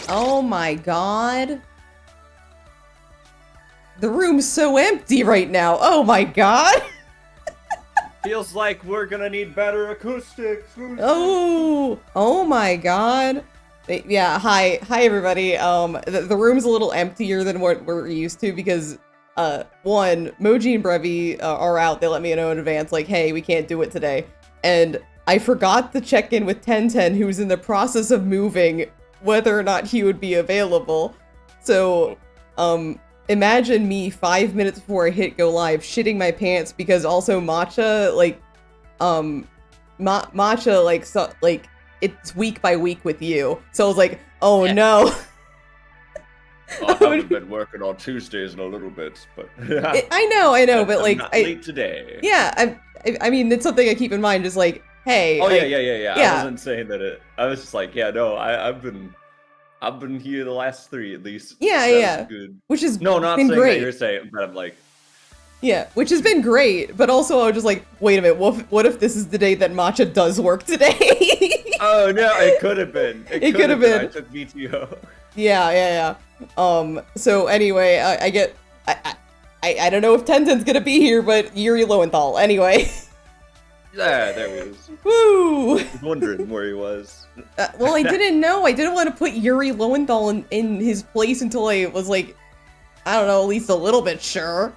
Oh my god. The room's so empty right now. Oh my god. Feels like we're gonna need better acoustics. Oh my god. Yeah, hi everybody. The room's a little emptier than what we're used to because, one, Moji and Brevi are out. They let me know in advance, like, hey, we can't do it today. And I forgot to check in with 1010, who's in the process of moving, whether or not he would be available. So, imagine me 5 minutes before I hit go live shitting my pants because also Matcha, like, Matcha, like, so, like, it's week by week with you. So I was like, oh no. I haven't been working on Tuesdays in a little bit, but... I know, but like... not late today. Yeah, I mean, it's something I keep in mind, just like, hey... Oh, like, yeah. I wasn't saying that it... I was just like, yeah, no, I've been here the last 3 at least. Yeah. Good. Which has No, not been saying great. that you're saying, but I'm like... Yeah, which has been great, but also I was just like, wait a minute, what if this is the day that Matcha does work today? Oh, no, it could have been. It could have been. I took VTO. Yeah. So anyway, I don't know if Tenten's gonna be here, but Yuri Lowenthal, anyway. Yeah, there he is. Woo! I was wondering where he was. Well, I didn't know. I didn't want to put Yuri Lowenthal in his place until I was like, I don't know, at least a little bit sure.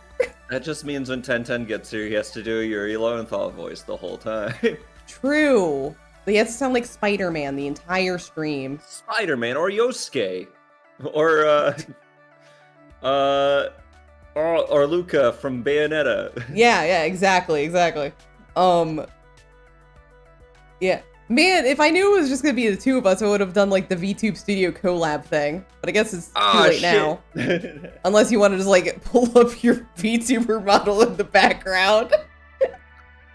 That just means when 1010 gets here, he has to do a Yuri Lowenthal voice the whole time. True. But he has to sound like Spider-Man the entire stream. Spider-Man or Yosuke. Or Luca from Bayonetta. Yeah, exactly. Yeah. Man, if I knew it was just gonna be the two of us, I would have done like the VTube Studio collab thing. But I guess it's too late now. Unless you want to just like pull up your VTuber model in the background.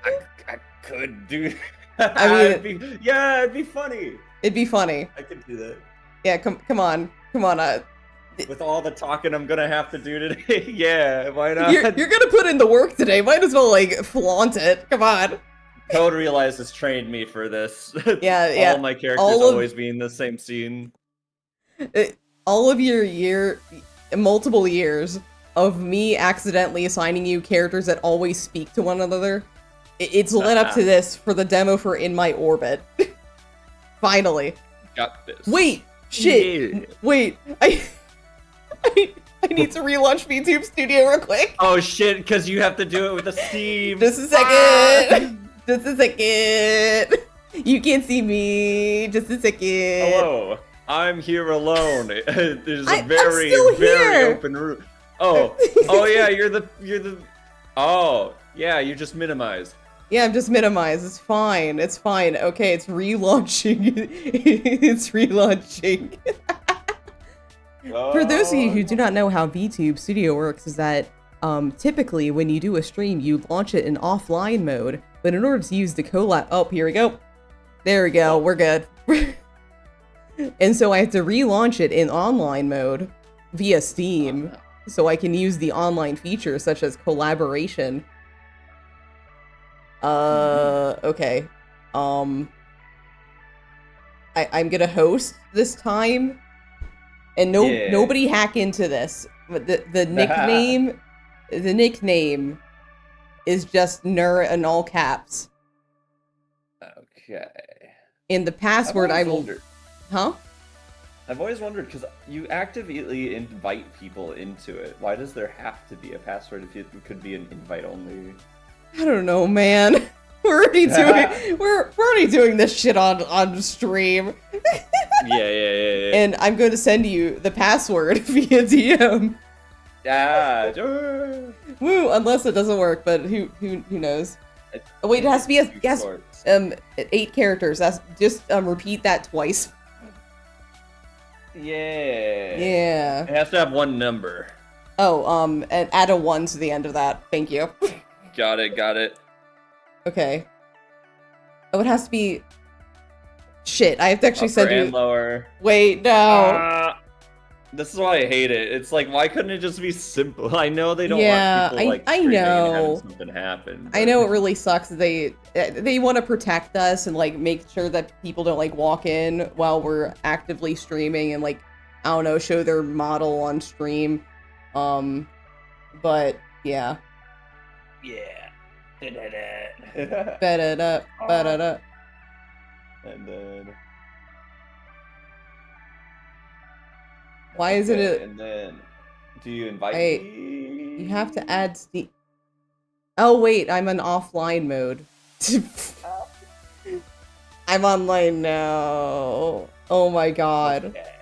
I could do. I mean, it'd be funny. It'd be funny. I could do that. Yeah, come on. With all the talking I'm gonna have to do today, yeah, why not? You're gonna put in the work today. Might as well like flaunt it. Come on. Code Realize has trained me for this. Yeah. All my characters always be in the same scene. All of your multiple years of me accidentally assigning you characters that always speak to one another. It's led up to this for the demo for In My Orbit. Finally. Got this. Wait, shit. Yeah. Wait, I need to relaunch VTube Studio real quick. Oh shit, because you have to do it with the Steam. Just a second. Just a second. You can't see me. Just a second. Hello. I'm here alone. There's a I'm very open room. Oh yeah, you're the. Oh yeah, you just minimized. Yeah, I'm just minimized. It's fine. Okay, it's relaunching. It's relaunching. For those of you who do not know how VTube Studio works, is that typically when you do a stream, you launch it in offline mode. But in order to use the collab, oh, here we go. There we go. We're good. And so I have to relaunch it in online mode via Steam, so I can use the online features such as collaboration. Okay. I'm gonna host this time, and nobody hack into this. But the nickname is just Nur in all caps. Okay. In the password, I will. Huh? I've always wondered, because you actively invite people into it. Why does there have to be a password if it could be an invite only? I don't know, man. We're already doing this shit on stream. Yeah. And I'm going to send you the password via DM. Yeah. Woo! Unless it doesn't work, but who knows? Oh, wait, it has to be 8 characters. That's just repeat that twice. Yeah. It has to have one number. Oh, and add a 1 to the end of that. Thank you. Got it. Okay. Oh, it has to be. Shit, I have to actually send you. And lower. Wait, no. This is why I hate it. It's like, why couldn't it just be simple? I know they don't want people like I streaming know. and having something happen. I know it really sucks that they want to protect us and like make sure that people don't like walk in while we're actively streaming and like I don't know, show their model on stream. But yeah. Yeah. Da-da-da, da-da-da. And then. Why isn't it? And then, do you invite me? You have to add Steam. Oh wait, I'm in offline mode. I'm online now. Oh my god. Okay.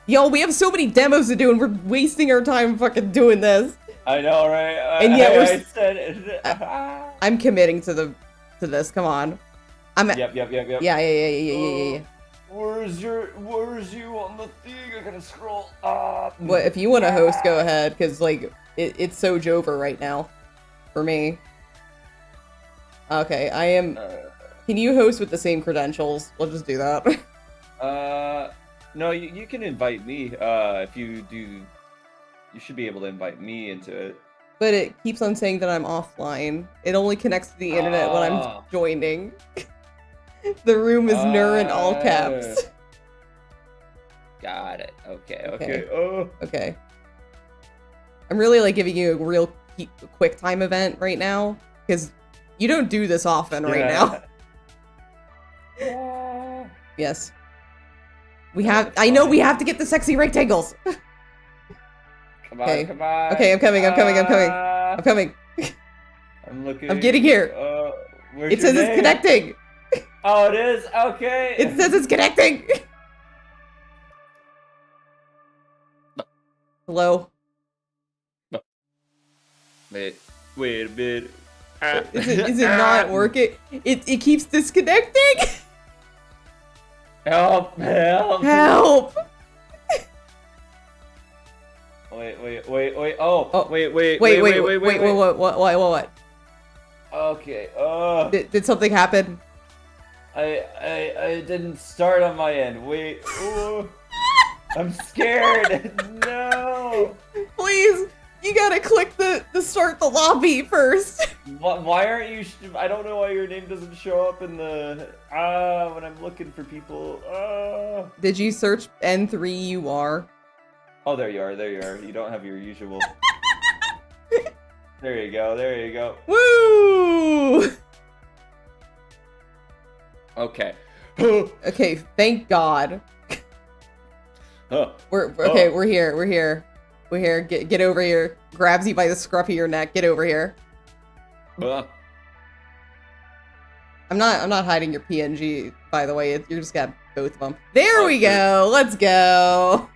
Yo, we have so many demos to do and we're wasting our time fucking doing this. I know, right? And yet I'm committing to this. Come on. Yep. Yeah. Where's you on the thing? I gotta scroll up. What if you want to host? Go ahead, because like it's so Jover right now, for me. Okay, I am. Can you host with the same credentials? We'll just do that. No, you can invite me. If you do, you should be able to invite me into it. But it keeps on saying that I'm offline. It only connects to the internet when I'm joining. The room is Nur in all caps. Got it. Okay. Oh. Okay. I'm really like giving you a real quick time event right now because you don't do this often right now. Yes. We have. I know we have to get the sexy rectangles. Come on. Okay, I'm coming. I'm looking. I'm getting here. Where's it says your it's name? connecting. Oh, it is? Okay. It says it's connecting. Hello? Wait a minute. Is it not working? It keeps disconnecting. Help! Help! Wait. Oh, wait. What? Okay. Did something happen? I didn't start on my end. Wait. Ooh. I'm scared. No. Please, you gotta click the start the lobby first. Why aren't you? I don't know why your name doesn't show up in the when I'm looking for people. Did you search N3UR? Oh, there you are. You don't have your usual. There you go. Woo! Okay. Okay, thank God. We're here. Get over here. Grabs you by the scruff of your neck. Get over here. I'm not hiding your PNG, by the way. You just got both of them. There we go. Let's go.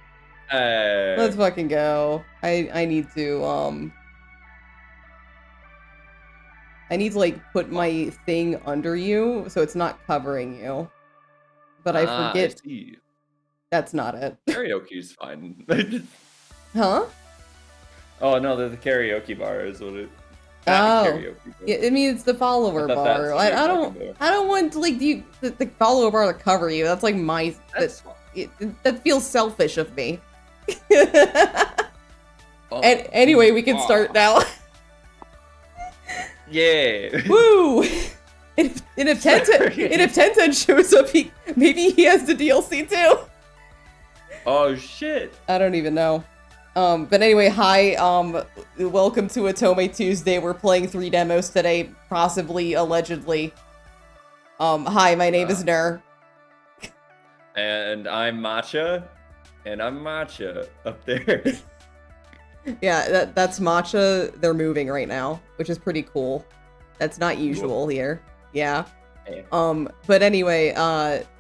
Let's fucking go. I need to like put my thing under you so it's not covering you. But I forget. I see. That's not it. Karaoke's fine. Huh? Oh no, the karaoke bar is what it. Oh, yeah, I mean it's the follower bar. I don't want to, like the follower bar to cover you. That's like my that feels selfish of me. And anyway, we can start now. Yeah. Woo! And if Tenten shows up, maybe he has the DLC too. Oh shit! I don't even know. But anyway, hi. Welcome to Otome Tuesday. We're playing 3 demos today, possibly, allegedly. Hi, my name is Nur. And I'm Matcha. And I'm Matcha up there. Yeah, that's Matcha. They're moving right now, which is pretty cool. That's not usual here. Yeah. But anyway,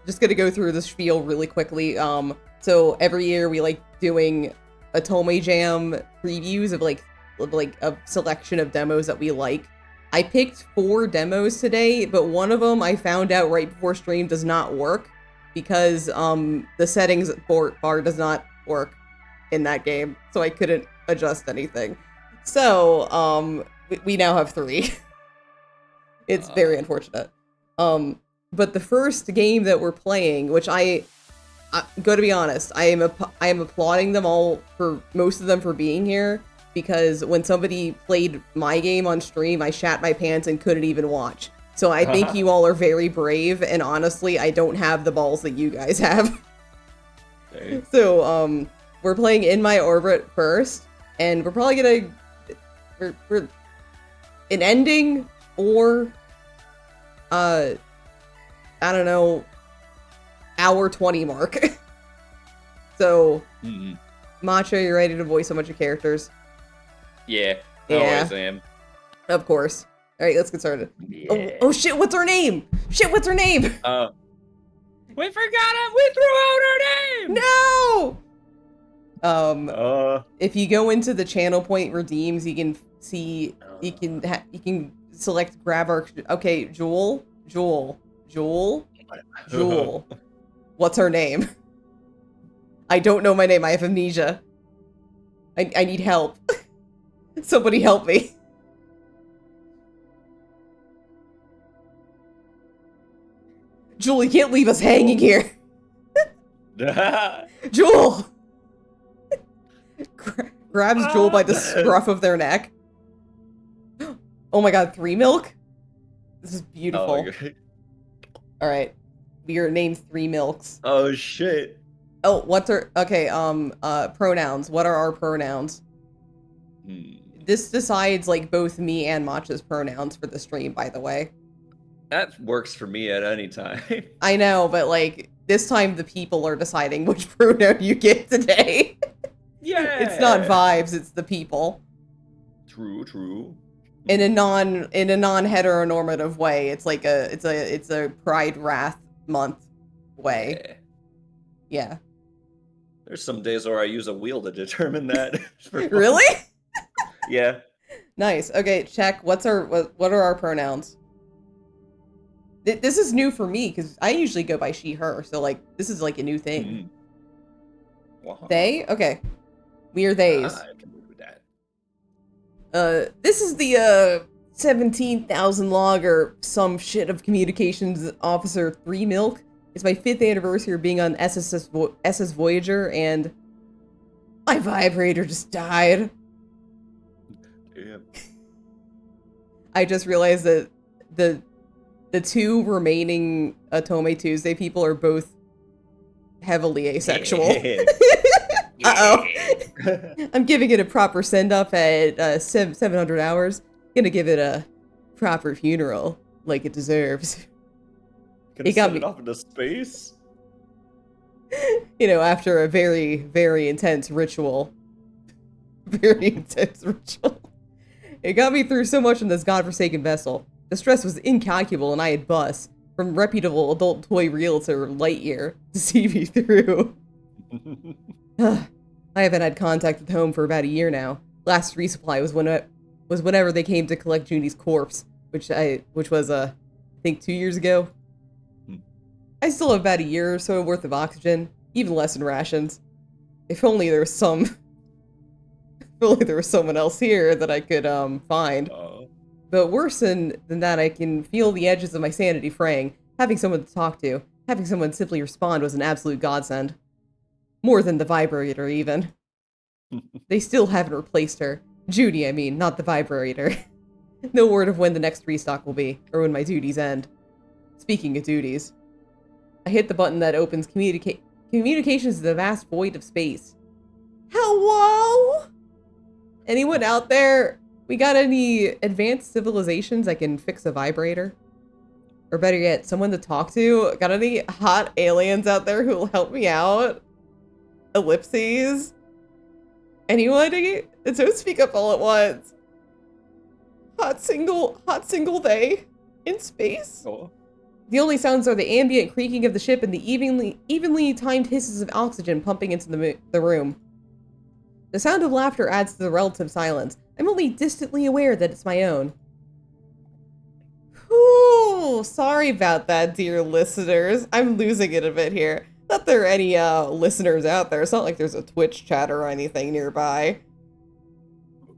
just gonna go through the spiel really quickly. So every year we like doing Otome Jam previews of a selection of demos that we like. I picked 4 demos today, but one of them I found out right before stream does not work because the settings bar does not work in that game, so I couldn't adjust anything. So we now have 3. It's very unfortunate. But the first game that we're playing, which I gotta be honest, I am applauding them all, for most of them, for being here, because when somebody played my game on stream, I shat my pants and couldn't even watch. So I think you all are very brave, and honestly, I don't have the balls that you guys have. Okay. So we're playing In My Orbit first, and we're probably gonna we're an ending or I don't know, hour 20 mark. So Macho, you ready to voice a bunch of characters? Yeah, I Yeah. always am. Of course. All right, let's get started. Yeah. Oh shit, what's her name? Shit, what's her name? We forgot it. We threw out her name. No. If you go into the channel point redeems, you can see you can select grab our. Okay, Jewel. What's her name? I don't know my name. I have amnesia. I need help. Somebody help me. Jewel, you can't leave us hanging here. Jewel! Grabs Jewel by the scruff of their neck. Oh my god, 3 Milk? This is beautiful. Alright. We are named 3 Milks. Oh shit. Oh, what's our... Okay, pronouns. What are our pronouns? This decides, like, both me and Matcha's pronouns for the stream, by the way. That works for me at any time. I know, but, like, this time the people are deciding which pronoun you get today. Yeah. It's not vibes, it's the people. True. In a non-heteronormative way. It's like it's a Pride Wrath month way. Yeah. There's some days where I use a wheel to determine that. Really? Yeah. Nice. Okay, check. What are our pronouns? This is new for me because I usually go by she, her. So like this is like a new thing. Wow. They? Okay. We are theys. I can live with that. This is the 17,000 log or some shit of communications officer 3 Milk. It's my 5th anniversary of being on SS Voyager, and my vibrator just died. Damn. I just realized that the 2 remaining Otome Tuesday people are both heavily asexual. Uh-oh. I'm giving it a proper send-off at 700 hours. Gonna give it a proper funeral, like it deserves. Gonna send it off into space? You know, after a very, very intense ritual. Very intense ritual. It got me through so much in this godforsaken vessel. The stress was incalculable and I had bus, from reputable adult toy realtor Lightyear, to see me through. I haven't had contact with home for about a year now. Last resupply was whenever they came to collect Junie's corpse, which was I think 2 years ago. I still have about a year or so worth of oxygen, even less in rations. If only there was someone else here that I could find. But worse than that, I can feel the edges of my sanity fraying. Having someone to talk to, having someone simply respond was an absolute godsend. More than the vibrator, even. They still haven't replaced her. Judy, I mean, not the vibrator. No word of when the next restock will be, or when my duties end. Speaking of duties, I hit the button that opens communications to the vast void of space. Hello? Anyone out there? We got any advanced civilizations that can fix a vibrator? Or better yet, someone to talk to? Got any hot aliens out there who will help me out? Ellipses? Anybody? Don't speak up all at once. Hot single they in space? Oh. The only sounds are the ambient creaking of the ship and the evenly timed hisses of oxygen pumping into the room. The sound of laughter adds to the relative silence. I'm only distantly aware that it's my own. Whew, sorry about that, dear listeners. I'm losing it a bit here. Not there are any listeners out there. It's not like there's a Twitch chat or anything nearby.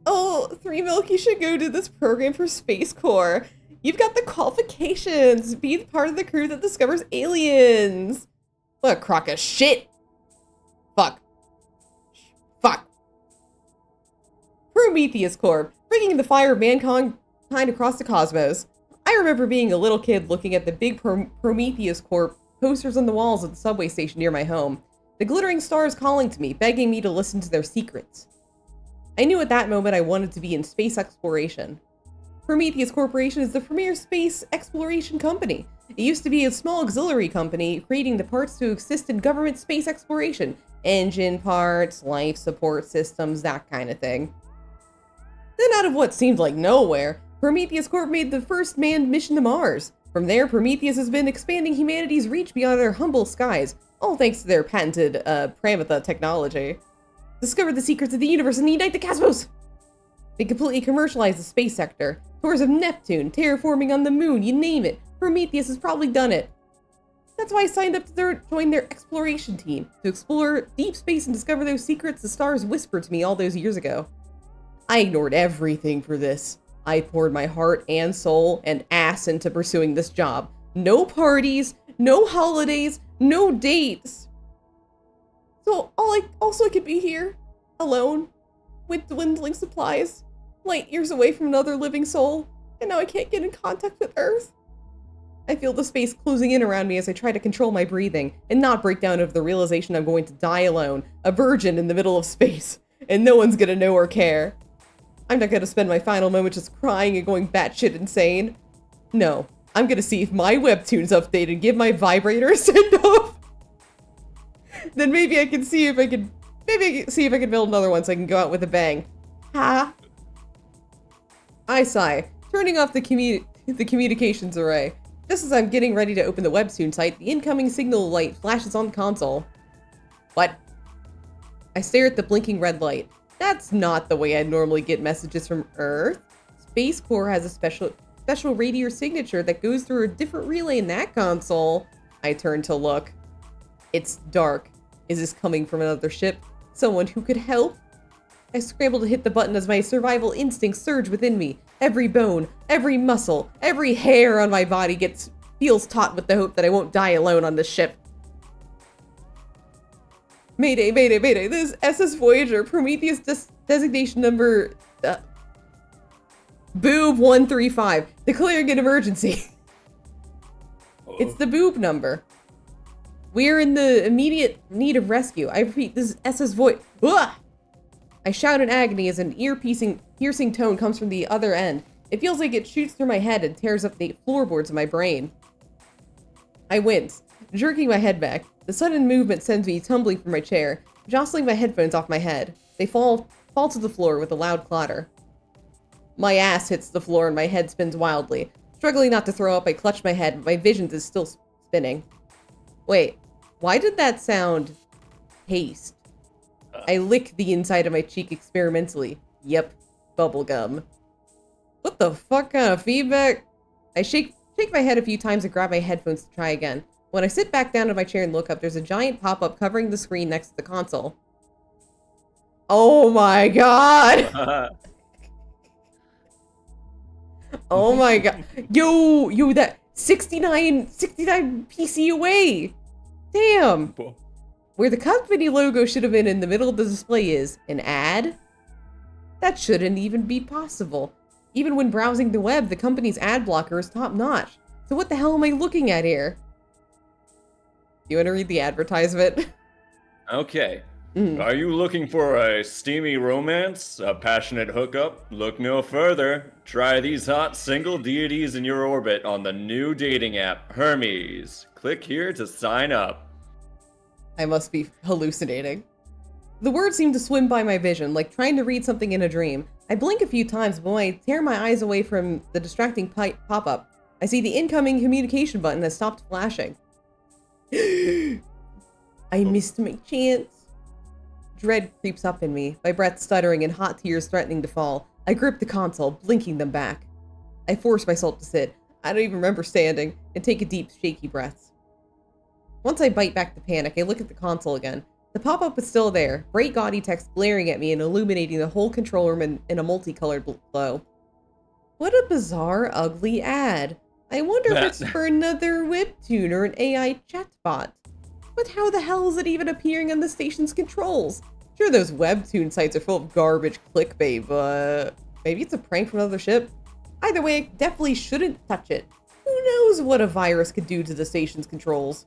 Oh, 3 Milk, you should go to this program for Space Corps. You've got the qualifications. Be part of the crew that discovers aliens. What a crock of shit. Fuck. Prometheus Corp, bringing the fire of mankind across the cosmos. I remember being a little kid looking at the big Prometheus Corp posters on the walls of the subway station near my home. The glittering stars calling to me, begging me to listen to their secrets. I knew at that moment I wanted to be in space exploration. Prometheus Corporation is the premier space exploration company. It used to be a small auxiliary company, creating the parts to assist in government space exploration. Engine parts, life support systems, that kind of thing. Then out of what seemed like nowhere, Prometheus Corp made the first manned mission to Mars. From there, Prometheus has been expanding humanity's reach beyond their humble skies, all thanks to their patented, Pramitha technology. Discovered the secrets of the universe and unite the cosmos! They completely commercialized the space sector. Tours of Neptune, terraforming on the moon, you name it. Prometheus has probably done it. That's why I signed up to join their exploration team, to explore deep space and discover those secrets the stars whispered to me all those years ago. I ignored everything for this. I poured my heart and soul and ass into pursuing this job. No parties, no holidays, no dates. So I could be here, alone, with dwindling supplies, light years away from another living soul, and now I can't get in contact with Earth. I feel the space closing in around me as I try to control my breathing and not break down of the realization I'm going to die alone, a virgin in the middle of space, and no one's gonna know or care. I'm not gonna spend my final moment just crying and going batshit insane. No, I'm gonna see if my webtoon's updated and give my vibrator a send-off. Then maybe I can see if I can build another one so I can go out with a bang. Ha! I sigh, turning off the communications array. Just as I'm getting ready to open the webtoon site, the incoming signal light flashes on the console. What? I stare at the blinking red light. That's not the way I normally get messages from Earth. Space Corps has a special radio signature that goes through a different relay in that console. I turn to look. It's dark. Is this coming from another ship? Someone who could help? I scramble to hit the button as my survival instincts surge within me. Every bone, every muscle, every hair on my body feels taut with the hope that I won't die alone on this ship. Mayday, mayday, mayday. This is SS Voyager, Prometheus designation number... Boob 135. Declaring an emergency. It's the boob number. We're in the immediate need of rescue. I repeat, this is SS Voyager. I shout in agony as an piercing tone comes from the other end. It feels like it shoots through my head and tears up the floorboards of my brain. I wince, jerking my head back. The sudden movement sends me tumbling from my chair, jostling my headphones off my head. They fall to the floor with a loud clatter. My ass hits the floor and my head spins wildly. Struggling not to throw up, I clutch my head, but my vision is still spinning. Wait, why did that sound paste? I lick the inside of my cheek experimentally. Yep, bubblegum. What the fuck kind of feedback? I shake my head a few times and grab my headphones to try again. When I sit back down in my chair and look up, there's a giant pop-up covering the screen next to the console. Oh my god! Oh my god. Yo, that 69 PC away! Damn! Where the company logo should have been in the middle of the display is an ad? That shouldn't even be possible. Even when browsing the web, the company's ad blocker is top-notch. So what the hell am I looking at here? You want to read the advertisement? Okay. Are you looking for a steamy romance? A passionate hookup? Look no further. Try these hot single deities in your orbit on the new dating app, Hermes. Click here to sign up. I must be hallucinating. The words seem to swim by my vision, like trying to read something in a dream. I blink a few times, but when I tear my eyes away from the distracting pop-up, I see the incoming communication button has stopped flashing. I missed my chance. Dread creeps up in me, my breath stuttering and hot tears threatening to fall. I grip the console, blinking them back. I force myself to sit, I don't even remember standing, and take a deep, shaky breath. Once I bite back the panic, I look at the console again. The pop-up is still there, bright gaudy text glaring at me and illuminating the whole control room in a multicolored glow. What a bizarre, ugly ad. I wonder if it's for another webtoon or an AI chatbot. But how the hell is it even appearing on the station's controls? Sure, those webtoon sites are full of garbage clickbait, but maybe it's a prank from another ship? Either way, I definitely shouldn't touch it. Who knows what a virus could do to the station's controls?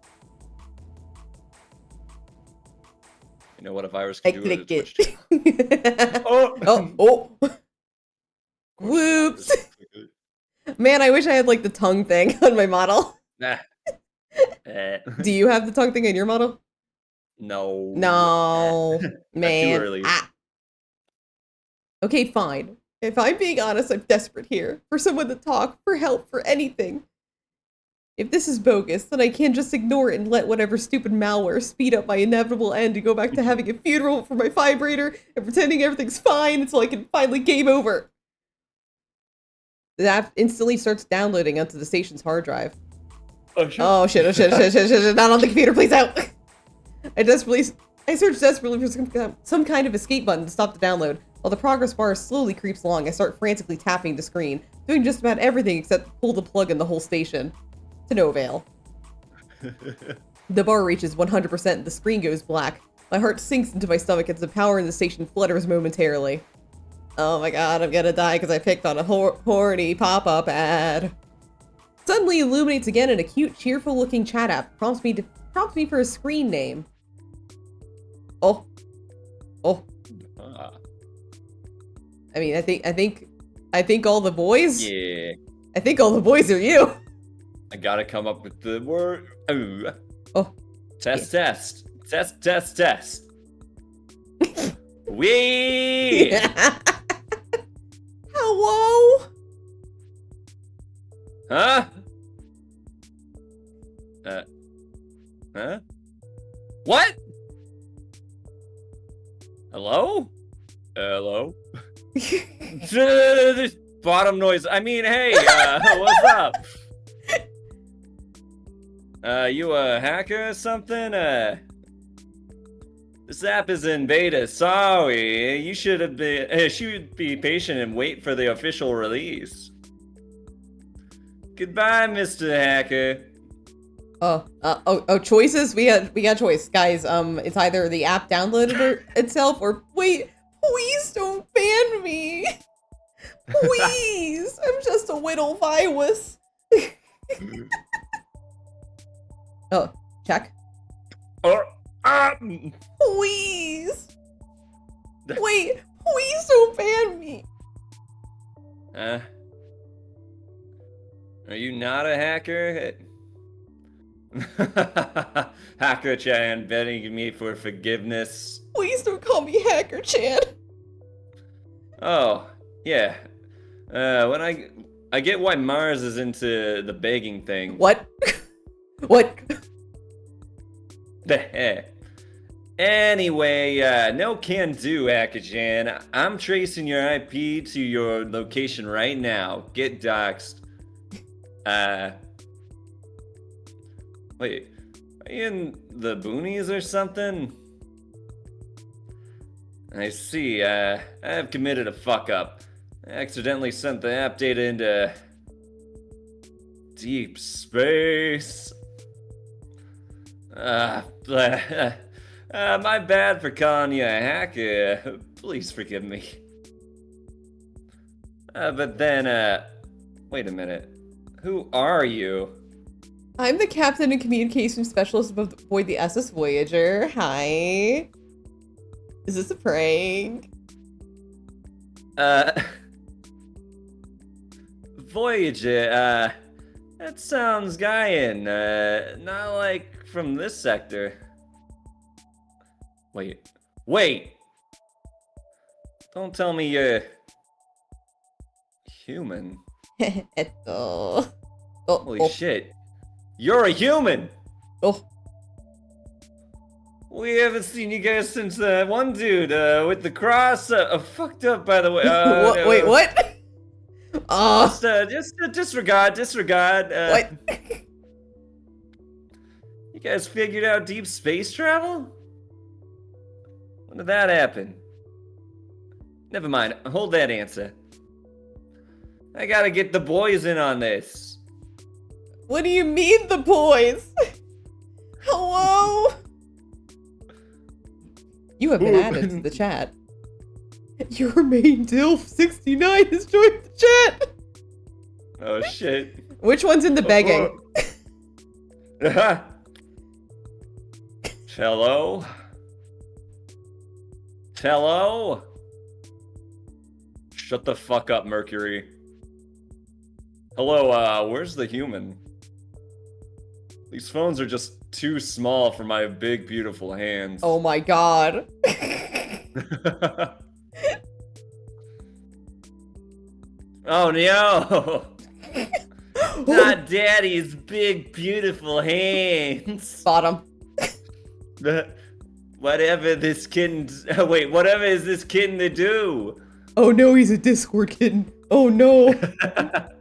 You know what a virus I can do to click Twitch chat? it. Oh! Oh. Whoops. Man, I wish I had like the tongue thing on my model. Nah. Do you have the tongue thing in your model? No. No. Not too Man. early. Okay, fine. If I'm being honest, I'm desperate here. For someone to talk, for help, for anything. If this is bogus, then I can't just ignore it and let whatever stupid malware speed up my inevitable end and go back to having a funeral for my vibrator and pretending everything's fine until I can finally game over. The app instantly starts downloading onto the station's hard drive. Oh shit, not on the computer, please out! I search desperately for some kind of escape button to stop the download. While the progress bar slowly creeps along, I start frantically tapping the screen, doing just about everything except pull the plug in the whole station. To no avail. The bar reaches 100% and the screen goes black. My heart sinks into my stomach as the power in the station flutters momentarily. Oh my god, I'm gonna die because I picked on a horny pop-up ad. Suddenly illuminates again in a cute, cheerful-looking chat app. Prompts me for a screen name. Oh. I mean, I think all the boys. Yeah. I think all the boys are you. I gotta come up with the word. Ooh. Oh. Test. Wee. Hello. Huh? Huh? What? Hello? Hello? Bottom noise. I mean, hey, what's up? You a hacker or something? This app is in beta. Sorry, you should be patient and wait for the official release. Goodbye, Mr. Hacker. Choices? We got choice, guys. It's either the app downloaded itself or wait, please don't ban me. Please, I'm just a little virus. Oh, check. Please. Wait, please don't ban me. Are you not a hacker? Hacker Chan begging me for forgiveness. Please don't call me Hacker Chan. Oh, yeah. When I get why Mars is into the begging thing. What? What? Anyway, no can do, Hacker Chan. I'm tracing your IP to your location right now. Get doxxed. Wait, are you in the boonies or something? I see, I've committed a fuck up. I accidentally sent the app data into deep space. My bad for calling you a hacker. Please forgive me. But then, wait a minute. Who are you? I'm the captain and communication specialist aboard the SS Voyager. Hi. Is this a prank? Voyager, that sounds Gaian, not like from this sector. Wait! Don't tell me you're human. Holy shit. You're a human! Oh. We haven't seen you guys since one dude with the cross. Fucked up, by the way. Wait, what? Just disregard. What? You guys figured out deep space travel? When did that happen? Never mind. Hold that answer. I gotta get the boys in on this. What do you mean, the boys? Hello? You have been added to the chat. Your main DILF69 has joined the chat! Oh shit. Which one's in the begging? Hello? Hello? Shut the fuck up, Mercury. Hello, where's the human? These phones are just too small for my big, beautiful hands. Oh my god. Oh no! Not Daddy's big, beautiful hands. Bottom. Whatever this kitten. Wait, whatever is this kitten to do? Oh no, he's a Discord kitten. Oh no.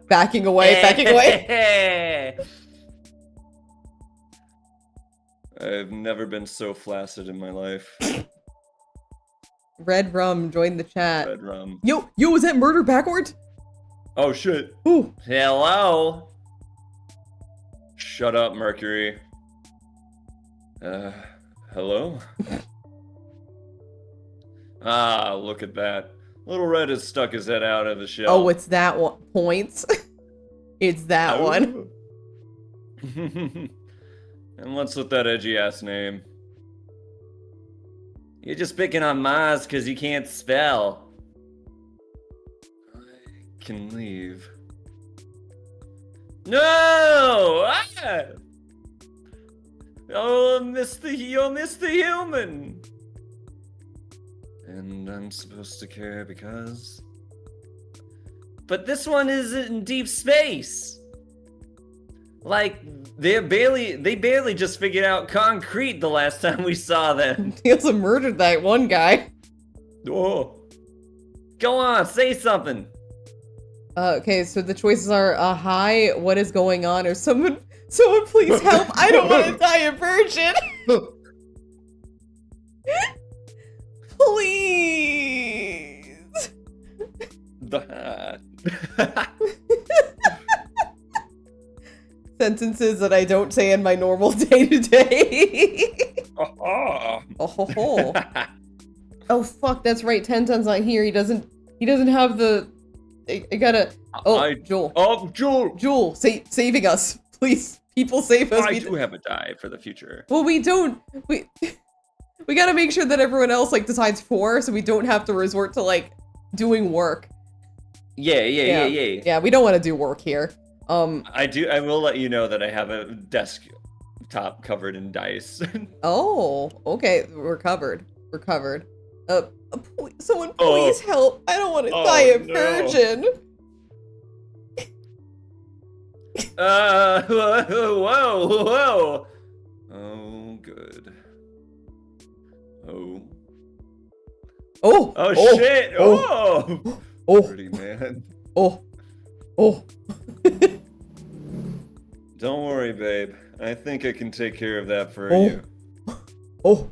Backing away, backing away. I've never been so flaccid in my life. Red Rum joined the chat. Red Rum. Yo, is that murder backwards? Oh shit. Ooh. Hello? Shut up, Mercury. Hello? Ah, look at that. Little Red has stuck his head out of the shell. Oh, it's that one. Points. It's that one. And what's with that edgy-ass name? You're just picking on Maz because you can't spell. I can leave. No! Ah! Oh, you'll miss the human! And I'm supposed to care because... But this one is in deep space! Like, they barely just figured out concrete the last time we saw them. He also murdered that one guy. Oh. Go on, say something. Okay, so the choices are, hi, what is going on? Or someone please help. I don't want to die a virgin. Please. Sentences that I don't say in my normal day-to-day. Oh, fuck, that's right. Tenten's not here. He doesn't have the... I gotta... Joel. Oh, Joel! Joel, saving us. Please, people save us. I do have a die for the future. Well, we don't... We gotta make sure that everyone else, like, decides 4, so we don't have to resort to, like, doing work. Yeah. Yeah, we don't want to do work here. I will let you know that I have a desktop covered in dice. Oh, okay. We're covered. Someone please help. I don't want to die a virgin. Whoa. Oh, good. Oh, shit. Oh. Pretty man. Oh. Don't worry, babe. I think I can take care of that for you. Oh.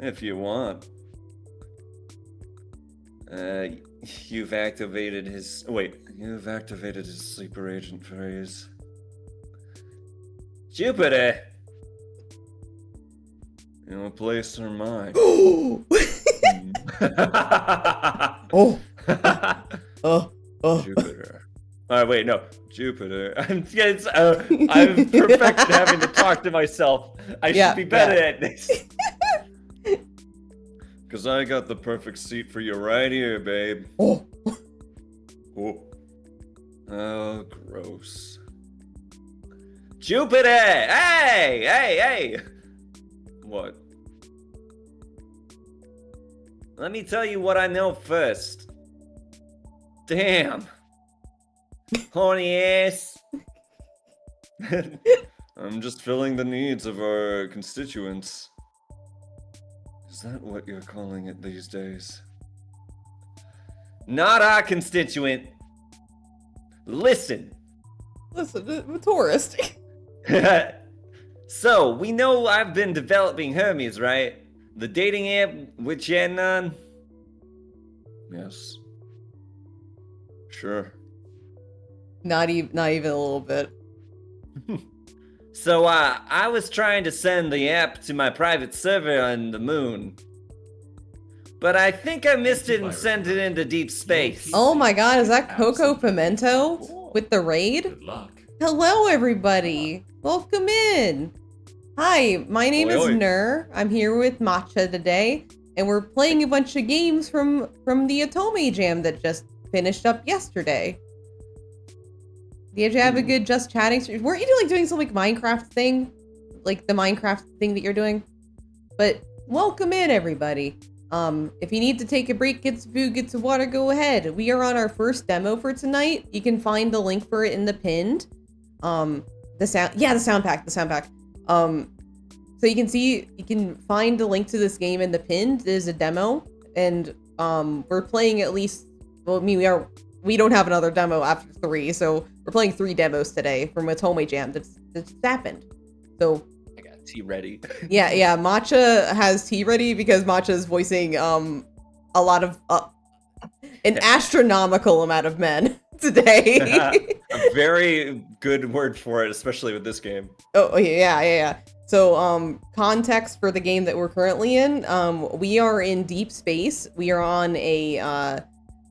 If you want. You've activated his sleeper agent phrase. Jupiter! Your place or mine? Jupiter. Wait, no. Jupiter. I'm perfect at having to talk to myself. I should be better at this. Because I got the perfect seat for you right here, babe. Oh, gross. Jupiter! Hey! What? Let me tell you what I know first. Damn. Horny ass. I'm just filling the needs of our constituents. Is that what you're calling it these days? Not our constituent. Listen, a tourist. So, we know I've been developing Hermes, right? The dating app with Shannon? Yes. Sure. Not even a little bit. So, I was trying to send the app to my private server on the moon. But I think I missed it and sent it into deep space. Oh my god, is that Coco Pimento with the raid? Good luck. Hello, everybody. Welcome in. Hi, my name is Nur. I'm here with Matcha today. and we're playing a bunch of games from the Otome Jam that just finished up yesterday. Did you have a good just chatting? Weren't you doing some like Minecraft thing? Like the Minecraft thing that you're doing? But welcome in, everybody. If you need to take a break, get some food, get some water, go ahead. We are on our first demo for tonight. You can find the link for it in the pinned. The sound pack. So you can find the link to this game in the pinned. There's a demo, and we're playing at least. Well, I mean, we don't have another demo after 3, so we're playing 3 demos today from Otome Jam that's happened. So I got tea ready. yeah. Matcha has tea ready because Matcha is voicing a lot of an astronomical amount of men today. A very good word for it, especially with this game. Oh yeah. So context for the game that we're currently in. We are in deep space. We are on a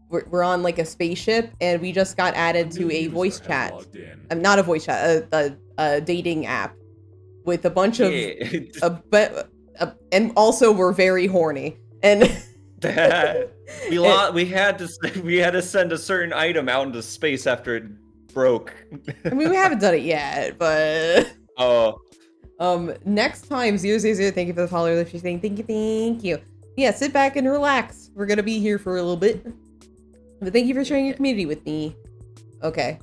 we're on like a spaceship, and we just got added to a voice chat. Not a voice chat, a dating app with a bunch of and also we're very horny. And we had to send a certain item out into space after it broke. I mean, we haven't done it yet, but next time 000, thank you for the follower. If you're saying thank you. Yeah, sit back and relax. We're gonna be here for a little bit. But thank you for sharing your community with me. Okay.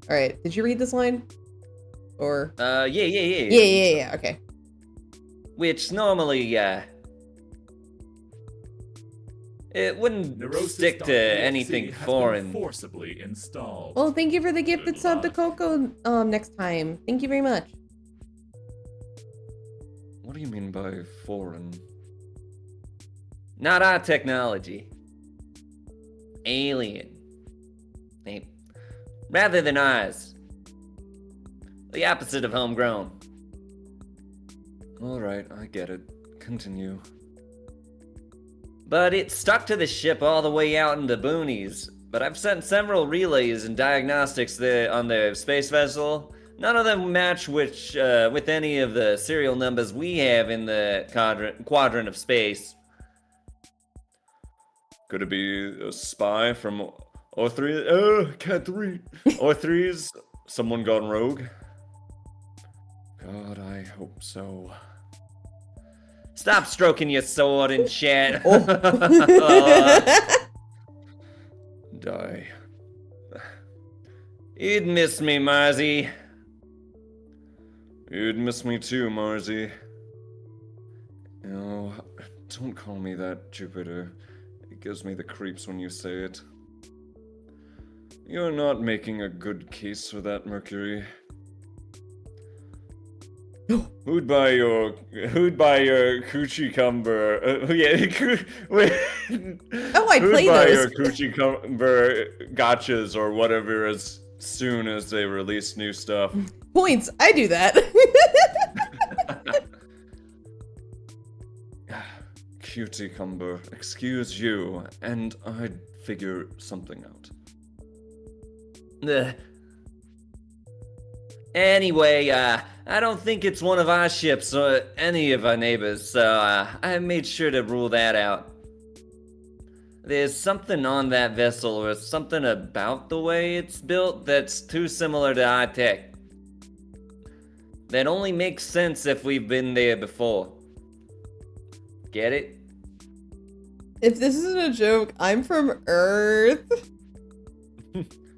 All right. Did you read this line? Or yeah. Okay. Which normally it wouldn't stick to anything foreign. Forcibly installed. Well, thank you for the gifted sub to Coco next time. Thank you very much. What do you mean by foreign? Not our technology. Alien. Rather than ours. The opposite of homegrown. Alright, I get it. Continue. But it stuck to the ship all the way out in the boonies. But I've sent several relays and diagnostics there on the space vessel. None of them match with any of the serial numbers we have in the quadrant of space. Could it be a spy from O3? Oh, can't read. O3's someone gone rogue? God, I hope so. Stop stroking your sword and chat. Die. You'd miss me, Marzi. You'd miss me too, Marzi. No, don't call me that, Jupiter. It gives me the creeps when you say it. You're not making a good case for that, Mercury. Who'd buy your coochie cumber? I'd play Who'd buy those. your coochie cumber gotchas or whatever as soon as they release new stuff? Points. I do that. Cutie cumber, excuse you, and I'd figure something out. Anyway, I don't think it's one of our ships or any of our neighbors, so I made sure to rule that out. There's something on that vessel or something about the way it's built that's too similar to our tech. That only makes sense if we've been there before. Get it? If this isn't a joke, I'm from Earth.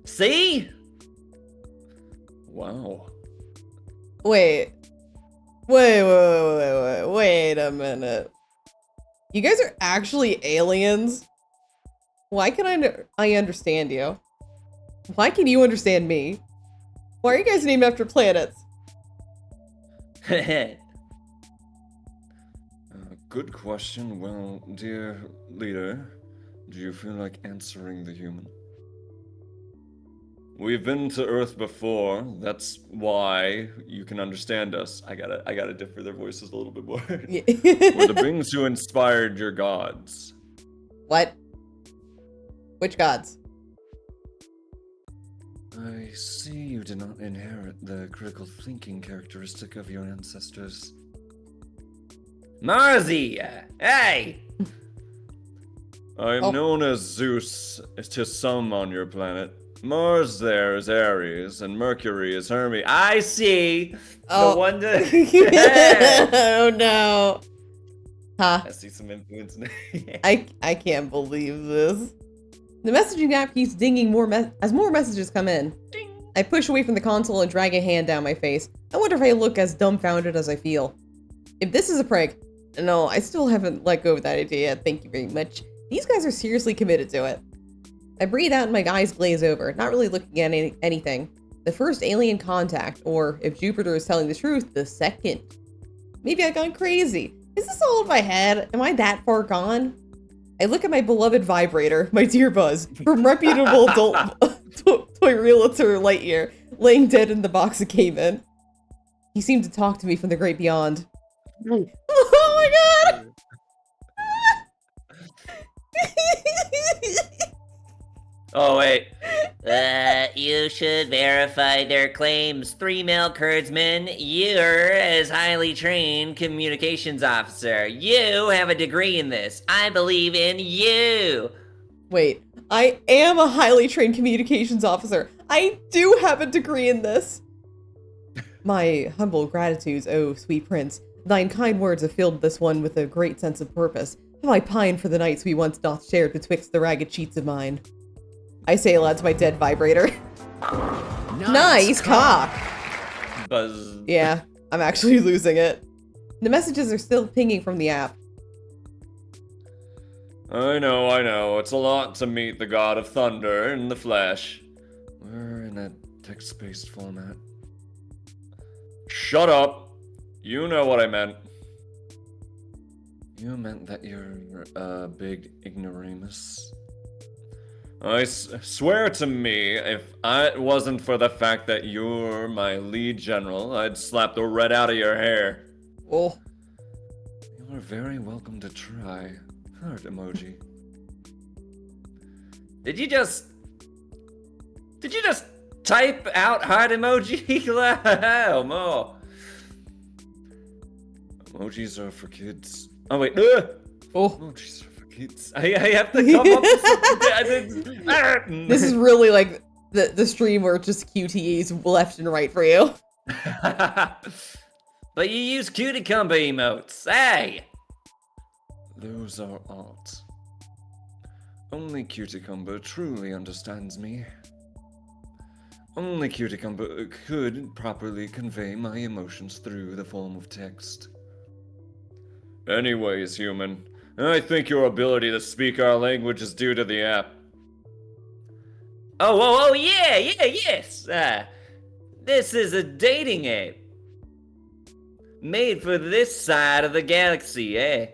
See? Wow. Wait a minute. You guys are actually aliens? Why can I understand you? Why can you understand me? Why are you guys named after planets? Good question. Well, dear leader, do you feel like answering the human? We've been to Earth before. That's why you can understand us. I gotta differ their voices a little bit more. Yeah. We're the beings who inspired your gods. What? Which gods? I see you did not inherit the critical thinking characteristic of your ancestors. Marzi! Hey! I am known as Zeus to some on your planet. Mars there is Ares, and Mercury is Hermes. I see! Oh. The one to... Oh no. Huh. I see some influence. I can't believe this. The messaging app keeps dinging as more messages come in. Ding. I push away from the console and drag a hand down my face. I wonder if I look as dumbfounded as I feel. If this is a prank, no, I still haven't let go of that idea yet, thank you very much. These guys are seriously committed to it. I breathe out and my eyes glaze over, not really looking at anything. The first alien contact, or if Jupiter is telling the truth, the second. Maybe I've gone crazy. Is this all in my head? Am I that far gone? I look at my beloved vibrator, my dear Buzz, from reputable adult toy realtor Lightyear, laying dead in the box it came in. He seemed to talk to me from the great beyond. Oh my god! Oh, wait. You should verify their claims. 3 milk herdsmen, you're as highly trained communications officer. You have a degree in this. I believe in you. Wait, I am a highly trained communications officer. I do have a degree in this. My humble gratitudes, oh sweet prince. Thine kind words have filled this one with a great sense of purpose. How I pine for the nights we once doth shared betwixt the ragged sheets of mine. I say aloud to my dead vibrator. Nice cock! Buzz. Yeah, I'm actually losing it. The messages are still pinging from the app. I know. It's a lot to meet the god of thunder in the flesh. We're in a text-based format. Shut up! You know what I meant. You meant that you're a big ignoramus. I swear to me, if it wasn't for the fact that you're my lead general, I'd slap the red out of your hair. Oh. You are very welcome to try. Heart emoji. Did you just type out heart emoji? Wow, more. Emojis are for kids. Oh wait. Oh. Emojis are for kids. I have to come up with something. This is really like the stream where it's just QTEs left and right for you. But you use cuticumber emotes. Hey! Those are art. Only Cuticumber truly understands me. Only Cuticumber could properly convey my emotions through the form of text. Anyways, human, I think your ability to speak our language is due to the app. Oh, yes. This is a dating app. Made for this side of the galaxy, eh?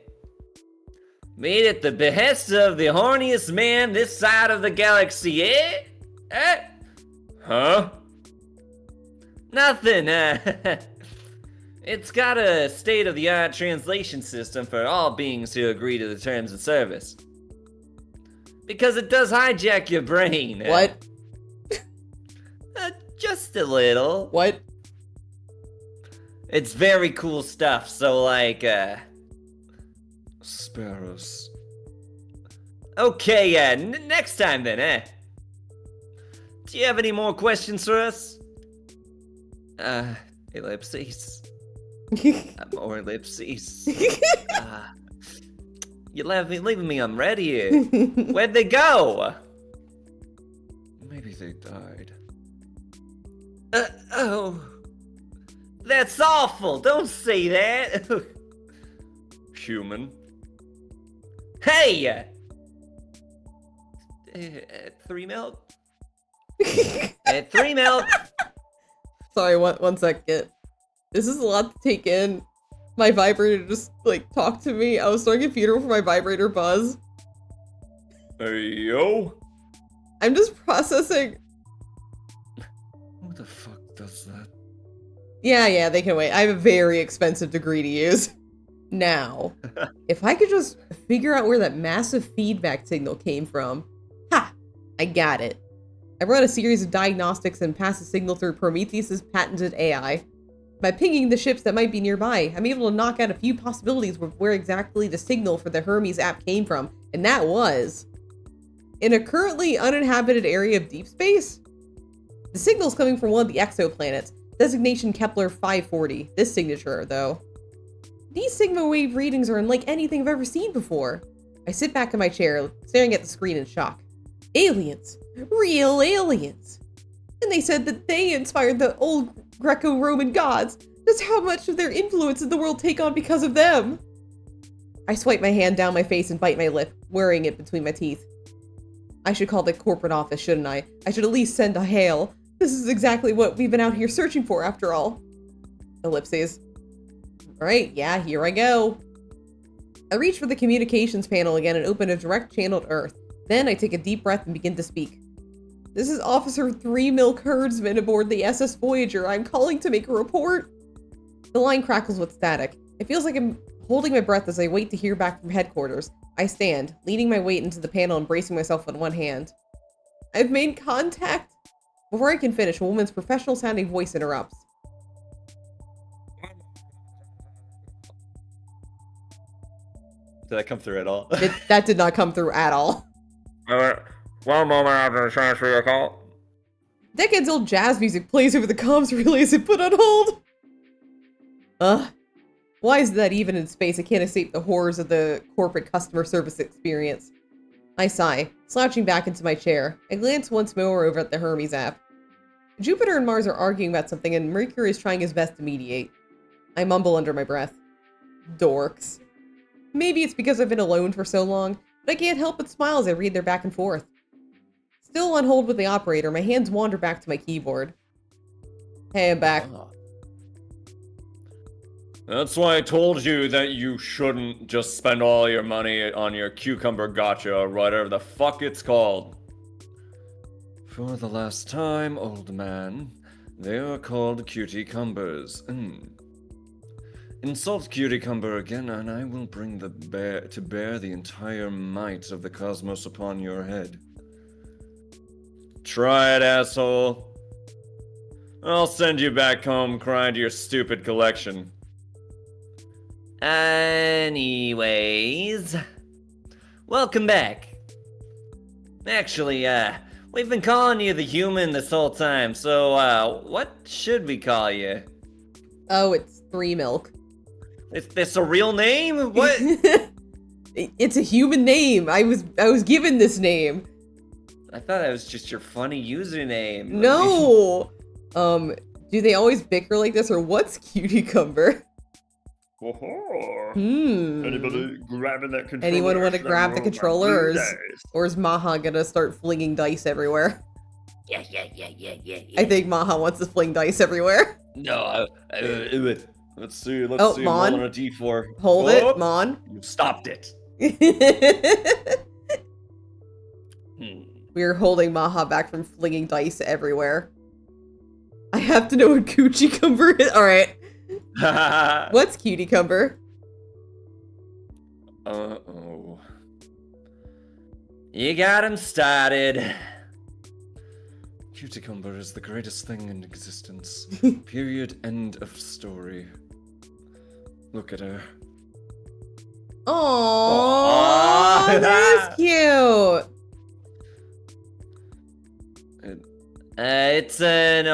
Made at the behest of the horniest man this side of the galaxy, eh? Huh? Nothing, It's got a state-of-the-art translation system for all beings who agree to the terms of service. Because it does hijack your brain. What? Just a little. What? It's very cool stuff, so like, Sparrows. Okay, next time then, Do you have any questions for us? Ellipses. More ellipses. You're leaving me unready here. Where'd they go? Maybe they died. Oh. That's awful. Don't say that. Human. Hey! 3 milk? 3 milk! Sorry, one second. This is a lot to take in. My vibrator just, like, talked to me. I was throwing a funeral for my vibrator Buzz. Hey, yo? I'm just processing. Who the fuck does that? Yeah, they can wait. I have a very expensive degree to use. Now, if I could just figure out where that massive feedback signal came from. Ha! I got it. I run a series of diagnostics and pass the signal through Prometheus's patented AI. By pinging the ships that might be nearby, I'm able to knock out a few possibilities of where exactly the signal for the Hermes app came from, And that was in a currently uninhabited area of deep space. The signal's coming from one of the exoplanets, designation Kepler 540. This signature, though. These sigma wave readings are unlike anything I've ever seen before. I sit back in my chair, staring at the screen in shock. Aliens. Real aliens. And they said that they inspired the old Greco-Roman gods. Just how much of their influence did the world take on because of them? I swipe my hand down my face and bite my lip, worrying it between my teeth. I should call the corporate office, shouldn't I? I should at least send a hail. This is exactly what we've been out here searching for, after all. Ellipses. Alright, yeah, here I go. I reach for the communications panel again and open a direct channel to Earth. Then I take a deep breath and begin to speak. This is Officer 3 Milk Herdsman aboard the SS Voyager. I'm calling to make a report. The line crackles with static. It feels like I'm holding my breath as I wait to hear back from headquarters. I stand, leaning my weight into the panel and bracing myself on one hand. I've made contact. Before I can finish, a woman's professional-sounding voice interrupts. Did that come through at all? That did not come through at all. One moment after the transfer your call. Decades-old jazz music plays over the comms relay as it put on hold. Why is that even in space? I can't escape the horrors of the corporate customer service experience. I sigh, slouching back into my chair. I glance once more over at the Hermes app. Jupiter and Mars are arguing about something, and Mercury is trying his best to mediate. I mumble under my breath. Dorks. Maybe it's because I've been alone for so long, but I can't help but smile as I read their back and forth. Still on hold with the operator, my hands wander back to my keyboard. Hey, I'm back. That's why I told you that you shouldn't just spend all your money on your cucumber gotcha or whatever the fuck it's called. For the last time, old man, they are called cutie-cumbers. Insult cutie-cumber again, and I will bring to bear the entire might of the cosmos upon your head. Try it, asshole. I'll send you back home crying to your stupid collection. Anyways, welcome back. Actually, we've been calling you the human this whole time, so, what should we call you? Oh, it's 3 Milk. Is this a real name? What? It's a human name. I was given this name. I thought that was just your funny username. No! Do they always bicker like this, or what's Cutie-Cumber? Anybody grabbing that controller? Anyone want to grab the controller, or is Maha gonna start flinging dice everywhere? Yeah. I think Maha wants to fling dice everywhere. No, let's see. Let's Oh, see. Mon. On a D4. Hold it, Mon. You stopped it. We're holding Maha back from flinging dice everywhere. I have to know what Coochie-Cumber is. Alright. What's Cutie-Cumber? Uh-oh. You got him started. Cutie-Cumber is the greatest thing in existence. Period. End of story. Look at her. Aww, that's cute. It's an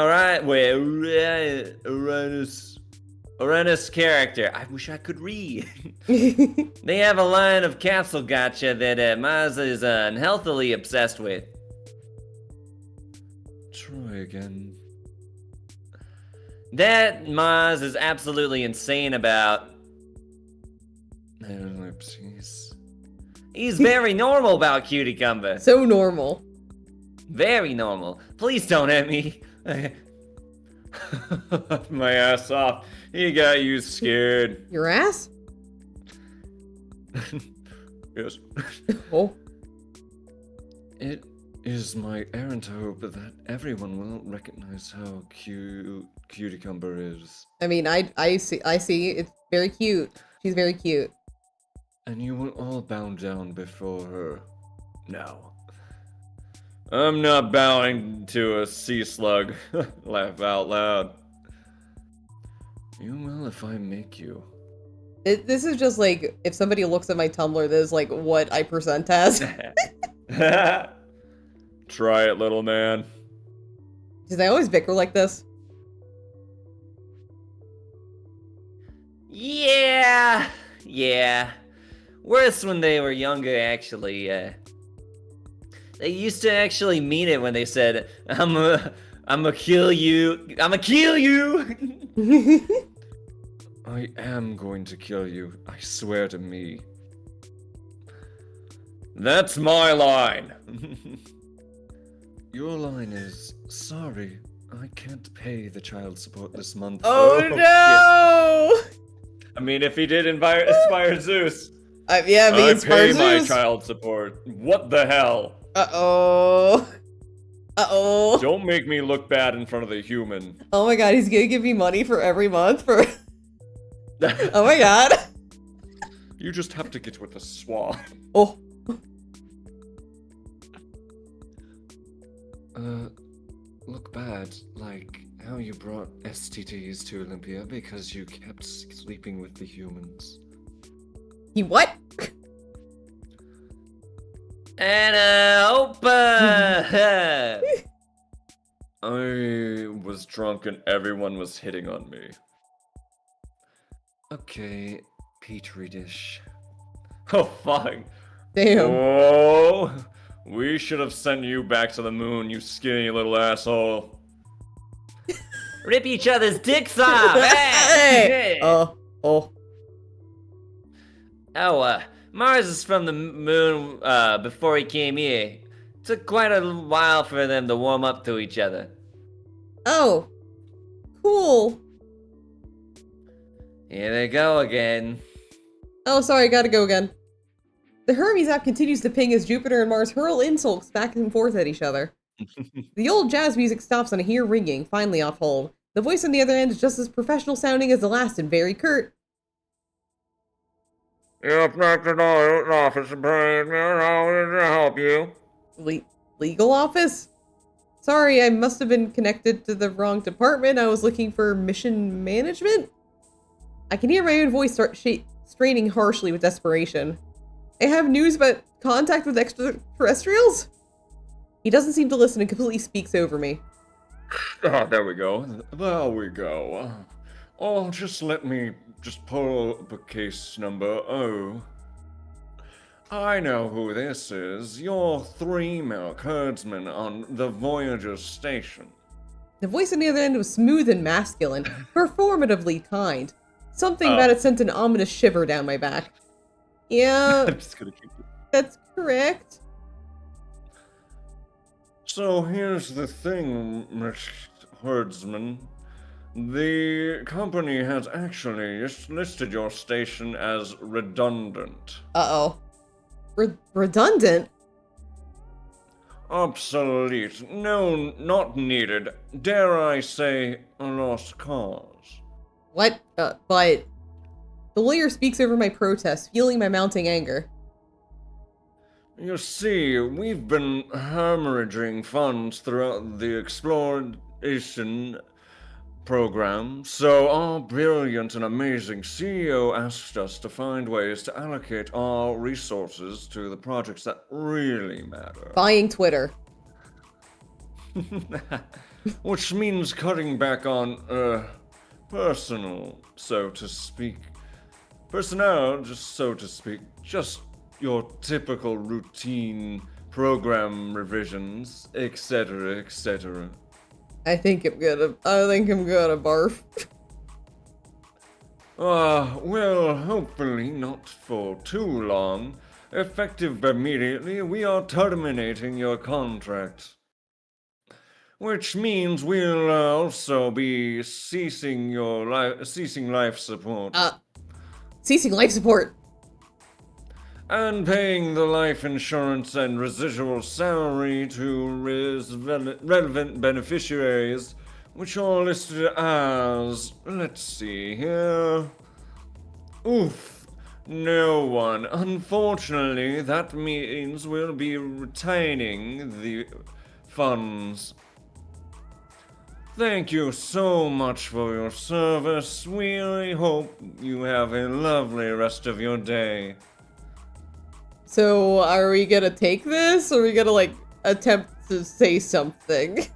Uranus character. I wish I could read. They have a line of capsule gotcha that Maz is unhealthily obsessed with. Try again. That Maz is absolutely insane about. Ellipses. He's very normal about Cutie-Cumber. So normal. Very normal. Please don't hit me. My ass off. He got you scared. Your ass? Yes. Oh. It is my errant hope that everyone will recognize how cute Cutie-Cumber is. I mean, I see. It's very cute. She's very cute. And you will all bow down before her. No. I'm not bowing to a sea slug. Laugh out loud. You will if I make you. This is just like, if somebody looks at my Tumblr, this is like what I present as. Try it, little man. Did I always bicker like this? Yeah. Worse when they were younger, actually. They used to actually mean it when they said, I'ma kill you. I'ma kill you! I am going to kill you. I swear to me. That's my line. Your line is, sorry, I can't pay the child support this month. Oh no! I mean, if he did inspire Zeus. Yeah, but I inspires pay my Zeus. child support. What the hell? Uh-oh. Don't make me look bad in front of the human. Oh my god, he's gonna give me money for every month for... Oh my god. You just have to get with the swab. Oh. Look bad, like how you brought STDs to Olympia because you kept sleeping with the humans. He what? And Opa! I was drunk and everyone was hitting on me. Okay, Petri dish. Oh, fine. Damn. Oh, we should have sent you back to the moon, you skinny little asshole. Rip each other's dicks off! Hey! Oh. Mars is from the moon before he came here. Took quite a while for them to warm up to each other. Oh. Cool. Here they go again. Oh, sorry, gotta go again. The Hermes app continues to ping as Jupiter and Mars hurl insults back and forth at each other. The old jazz music stops on a hear ringing, finally off hold. The voice on the other end is just as professional sounding as the last and very curt. You're back to the office and praying, how did I help you? Legal office? Sorry, I must have been connected to the wrong department. I was looking for mission management? I can hear my own voice start straining harshly with desperation. I have news about contact with extraterrestrials? He doesn't seem to listen and completely speaks over me. Ah, there we go. There we go. Oh, just let me pull up a case number. Oh. I know who this is. You're 3-milk herdsman on the Voyager station. The voice on the other end was smooth and masculine, performatively kind. Something about it sent an ominous shiver down my back. Yeah, I'm just gonna keep it. That's correct. So here's the thing, Mr. Herdsman. The company has actually just listed your station as redundant. Uh-oh. Redundant? Obsolete. No, not needed. Dare I say, a lost cause. What? But... The lawyer speaks over my protest, feeling my mounting anger. You see, we've been hemorrhaging funds throughout the exploration program, so our brilliant and amazing CEO asked us to find ways to allocate our resources to the projects that really matter. Buying Twitter. Which means cutting back on, personal, so to speak. Personnel, just so to speak. Just your typical routine program revisions, etc., etc. I think I'm gonna barf. Well, hopefully not for too long. Effective immediately, we are terminating your contract. Which means we'll also be ceasing life support. Ceasing life support. And paying the life insurance and residual salary to relevant beneficiaries, which are listed as, let's see here. Oof, no one. Unfortunately, that means we'll be retaining the funds. Thank you so much for your service. We hope you have a lovely rest of your day. So, are we gonna take this, or are we gonna, like, attempt to say something?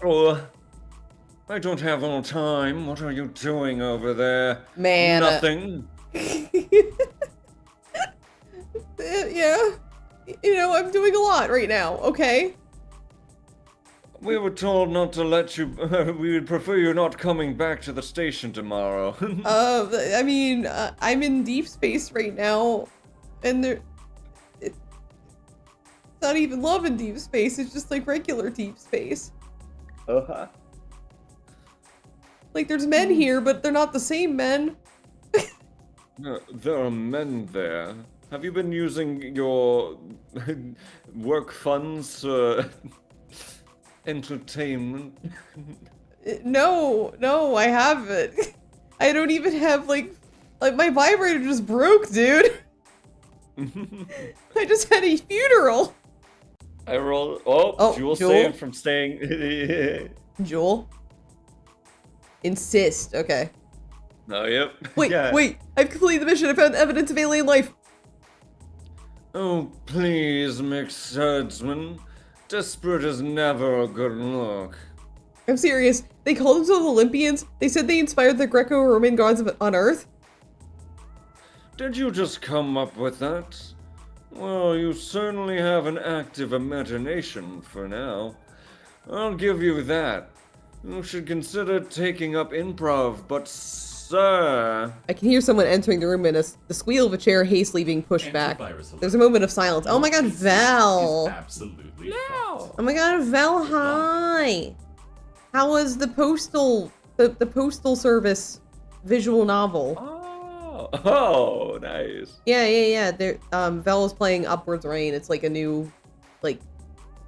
Oh, I don't have all time. What are you doing over there? Man. Nothing. Yeah. You know, I'm doing a lot right now, okay? We were told not to let you. We would prefer you not coming back to the station tomorrow. I mean, I'm in deep space right now, and it's not even love in deep space, it's just like regular deep space. Uh-huh. Like, there's men here, but they're not the same men. There are men there. Have you been using your work funds for entertainment? No, I haven't. I don't even have, like my vibrator just broke, dude. I just had a funeral. I roll. Oh, Jewel Jewel? saved from staying. Jewel? Insist, okay. Oh, yep. Wait, Yeah. wait, I've completed the mission. I found evidence of alien life. Oh, please, mixed herdsman. Desperate is never a good look. I'm serious. They called themselves Olympians. They said they inspired the Greco-Roman gods on Earth. Did you just come up with that? Well, you certainly have an active imagination for now. I'll give you that. You should consider taking up improv, but sir... I can hear someone entering the room and the squeal of a chair hastily being pushed back. There's a moment of silence. Oh my god, Val! Absolutely. Oh my god, Val, hi! How was the postal service visual novel? Oh, nice. Yeah. There, Val was playing Upwards Rain. It's like a new, like,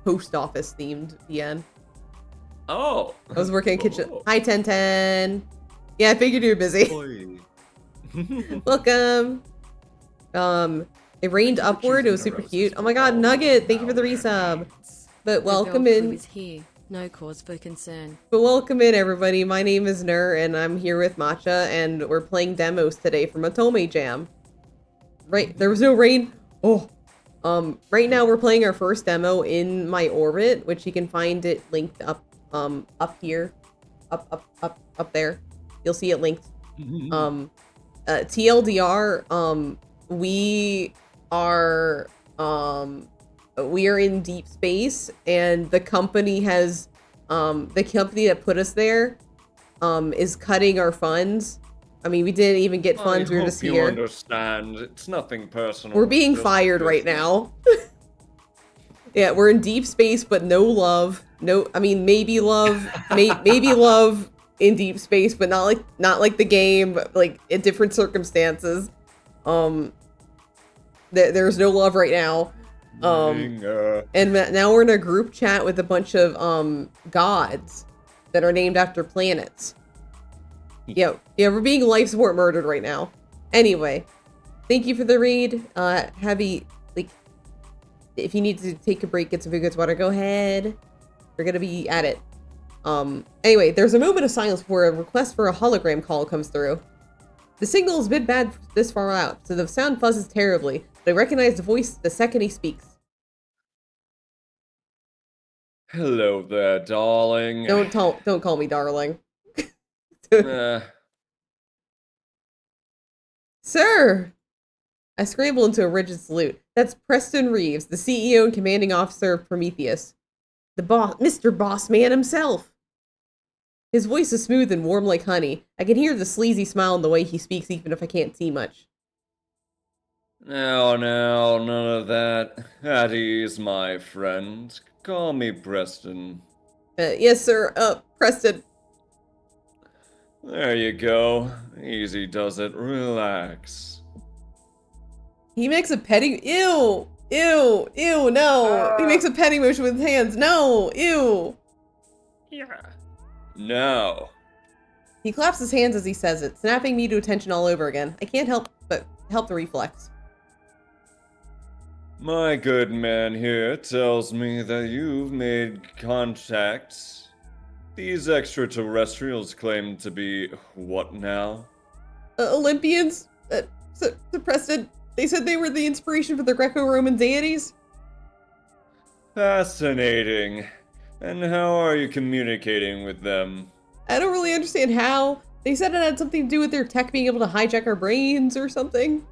post office themed DN. Oh. I was working in kitchen. Hi, 1010. Yeah, I figured you were busy. Welcome. It rained upward. It was super cute. Oh my god, Nugget, thank you for the resub. But welcome in. Is here. No cause for concern. But welcome in, everybody. My name is Nur, and I'm here with Matcha, and we're playing demos today from Otome Jam. Right, there was no rain. Oh. Right now we're playing our first demo in my orbit, which you can find it linked up here. Up there. You'll see it linked. TLDR, we are in deep space, and the company has, the company that put us there, is cutting our funds. I mean, we didn't even get funds, we were just you here. Understand. It's nothing personal. We're being Just fired right now. Yeah, we're in deep space, but no love. No, I mean, maybe love, maybe love in deep space, but not like the game, but like in different circumstances. There's no love right now. And now we're in a group chat with a bunch of gods that are named after planets. Yeah, we're being life support murdered right now. Anyway, thank you for the read. If you need to take a break, get some food, get some water, go ahead. We're gonna be at it. Anyway, there's a moment of silence before a request for a hologram call comes through. The signal is a bit bad this far out, so the sound fuzzes terribly, but I recognize the voice the second he speaks. Hello there, darling. Don't call me darling. Sir! I scramble into a rigid salute. That's Preston Reeves, the CEO and commanding officer of Prometheus. The boss, Mr. Boss Man himself. His voice is smooth and warm like honey. I can hear the sleazy smile in the way he speaks even if I can't see much. Now, none of that. At ease, my friend. Call me Preston. Yes, sir. Preston. There you go. Easy does it. Relax. He makes a petting... Ew! Ew! Ew, no! He makes a petting motion with his hands. No! Ew! Yeah. No. He claps his hands as he says it, snapping me to attention all over again. I can't help but help the reflex. My good man here tells me that you've made contact These extraterrestrials claim to be what now? Olympians? Preston, they said they were the inspiration for the Greco-Roman deities? Fascinating. And how are you communicating with them? I don't really understand how. They said it had something to do with their tech being able to hijack our brains or something.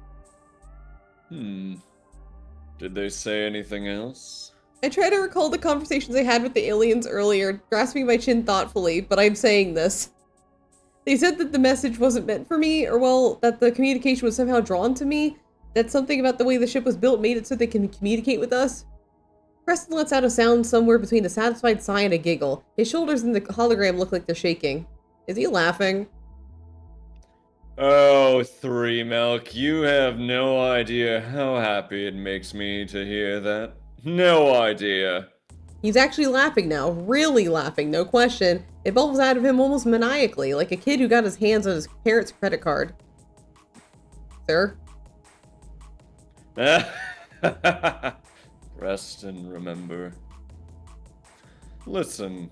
Did they say anything else? I try to recall the conversations I had with the aliens earlier, grasping my chin thoughtfully, but I'm saying this. They said that the message wasn't meant for me, or well, that the communication was somehow drawn to me, that something about the way the ship was built made it so they can communicate with us. Preston lets out a sound somewhere between a satisfied sigh and a giggle. His shoulders in the hologram look like they're shaking. Is he laughing? Oh, Three Milk, you have no idea how happy it makes me to hear that. No idea. He's actually laughing now, really laughing, no question. It bubbles out of him almost maniacally, like a kid who got his hands on his parents' credit card. Sir? Rest and remember. Listen,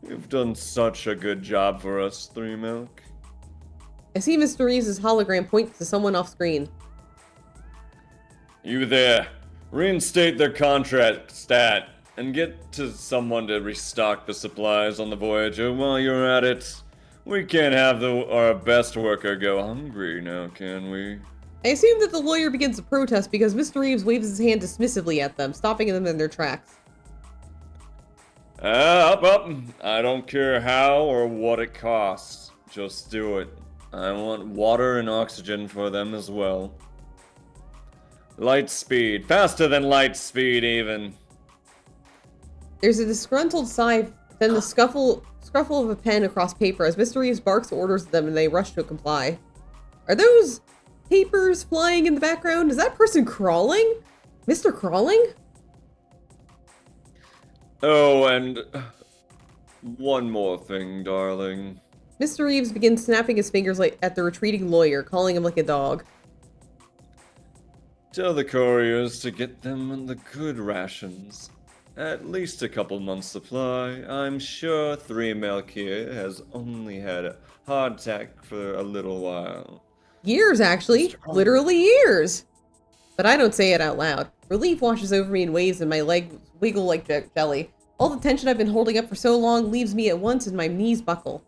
you've done such a good job for us, Three Milk. I see Mr. Reeves' hologram point to someone off screen. You there. Reinstate their contract stat and get to someone to restock the supplies on the Voyager while you're at it. We can't have our best worker go hungry now, can we? I assume that the lawyer begins to protest because Mr. Reeves waves his hand dismissively at them, stopping them in their tracks. Up. I don't care how or what it costs. Just do it. I want water and oxygen for them as well. Light speed. Faster than light speed, even. There's a disgruntled sigh, then the scruffle of a pen across paper as Mr. Reeves barks orders at them and they rush to comply. Are those papers flying in the background? Is that person crawling? Mr. Crawling? Oh, and one more thing, darling. Mr. Reeves begins snapping his fingers at the retreating lawyer, calling him like a dog. Tell the couriers to get them the good rations. At least a couple months' supply. I'm sure Three Milk here has only had a hardtack for a little while. Years, actually. Literally years. But I don't say it out loud. Relief washes over me in waves and my legs wiggle like jelly. All the tension I've been holding up for so long leaves me at once and my knees buckle.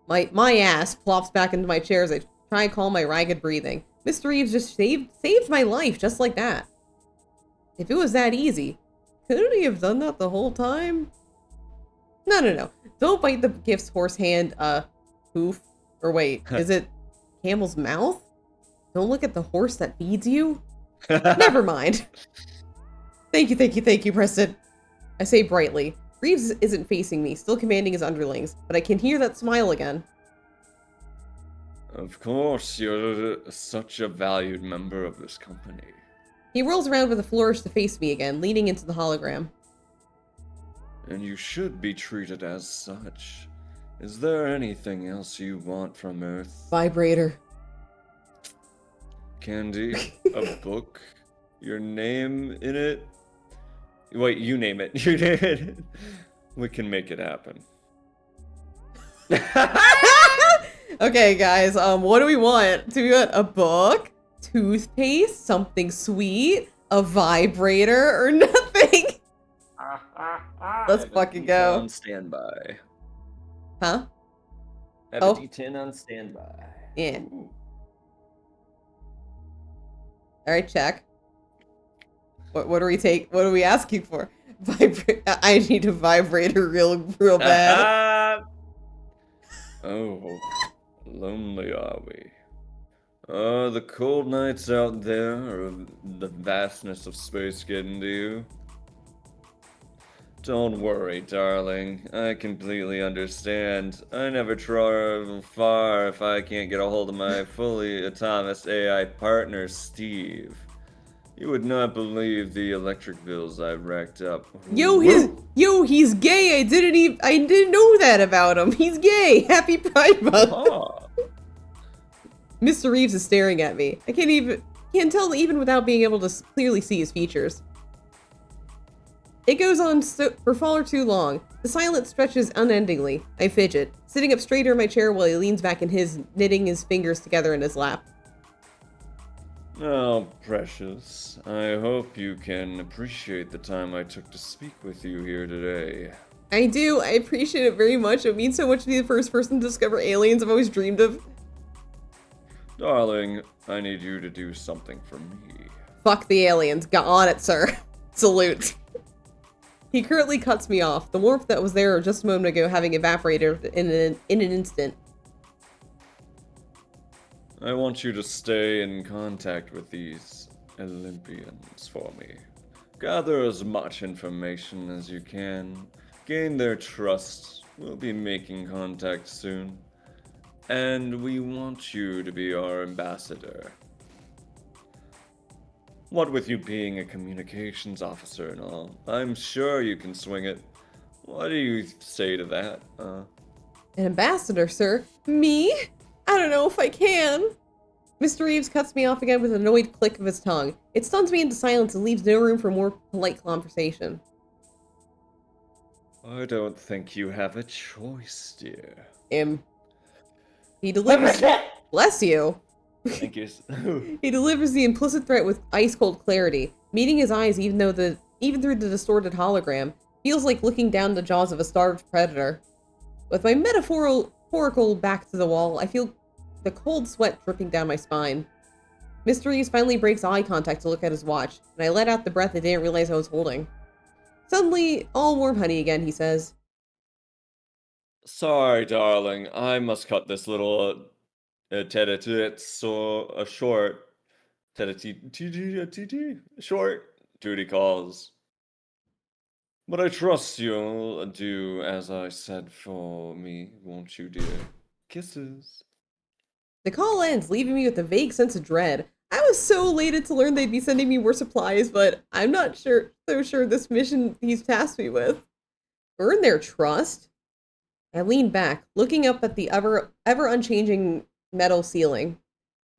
My ass plops back into my chair as I try and calm my ragged breathing. Mr. Reeves just saved my life just like that. If it was that easy, couldn't he have done that the whole time? No. Don't bite the gift's horse hand, hoof. Or wait, is it camel's mouth? Don't look at the horse that feeds you? Never mind. Thank you, Preston. I say brightly. Reeves isn't facing me, still commanding his underlings, but I can hear that smile again. Of course, you're such a valued member of this company. He rolls around with a flourish to face me again, leaning into the hologram. And you should be treated as such. Is there anything else you want from Earth? Vibrator. Candy? A book? Your name in it? Wait, you name it. You name it. We can make it happen. Okay, guys, what do we want? Do we want a book? Toothpaste? Something sweet? A vibrator? Or nothing? Let's fucking go. On standby. Huh? Have Oh. a D10 on standby. Yeah. Alright, check. What do we take? What are we asking for? I need a vibrator real bad. Oh, lonely are we? The cold nights out there, or the vastness of space getting to you? Don't worry, darling. I completely understand. I never travel far if I can't get a hold of my fully autonomous AI partner, Steve. You would not believe the electric bills I've racked up. He's gay. I didn't know that about him. He's gay. Happy Pride Month. Oh. Mr. Reeves is staring at me. I can't tell even without being able to clearly see his features. It goes on for far too long. The silence stretches unendingly. I fidget, sitting up straighter in my chair while he leans back in his, knitting his fingers together in his lap. Oh, precious. I hope you can appreciate the time I took to speak with you here today. I do. I appreciate it very much. It means so much to be the first person to discover aliens I've always dreamed of. Darling, I need you to do something for me. Fuck the aliens. Got on it, sir. Salute. He currently cuts me off. The warmth that was there just a moment ago having evaporated in an instant. I want you to stay in contact with these Olympians for me. Gather as much information as you can. Gain their trust. We'll be making contact soon. And we want you to be our ambassador. What with you being a communications officer and all, I'm sure you can swing it. What do you say to that, An ambassador, sir? Me? I don't know if I can. Mr. Reeves cuts me off again with an annoyed click of his tongue. It stuns me into silence and leaves no room for more polite conversation. I don't think you have a choice, dear. He delivers... Bless you. Thank you. He delivers the implicit threat with ice-cold clarity. Meeting his eyes even through the distorted hologram feels like looking down the jaws of a starved predator. With my metaphorical back to the wall, I feel the cold sweat dripping down my spine. Mr. Reeves finally breaks eye contact to look at his watch, and I let out the breath I didn't realize I was holding. Suddenly, all warm honey again, he says. Sorry, darling. I must cut this little tete-a-tete short. Tete-a-tete short duty calls. But I trust you'll do as I said for me, won't you, dear? Kisses. The call ends, leaving me with a vague sense of dread. I was so elated to learn they'd be sending me more supplies, but I'm not so sure this mission he's tasked me with. Earn their trust? I lean back, looking up at the ever unchanging metal ceiling.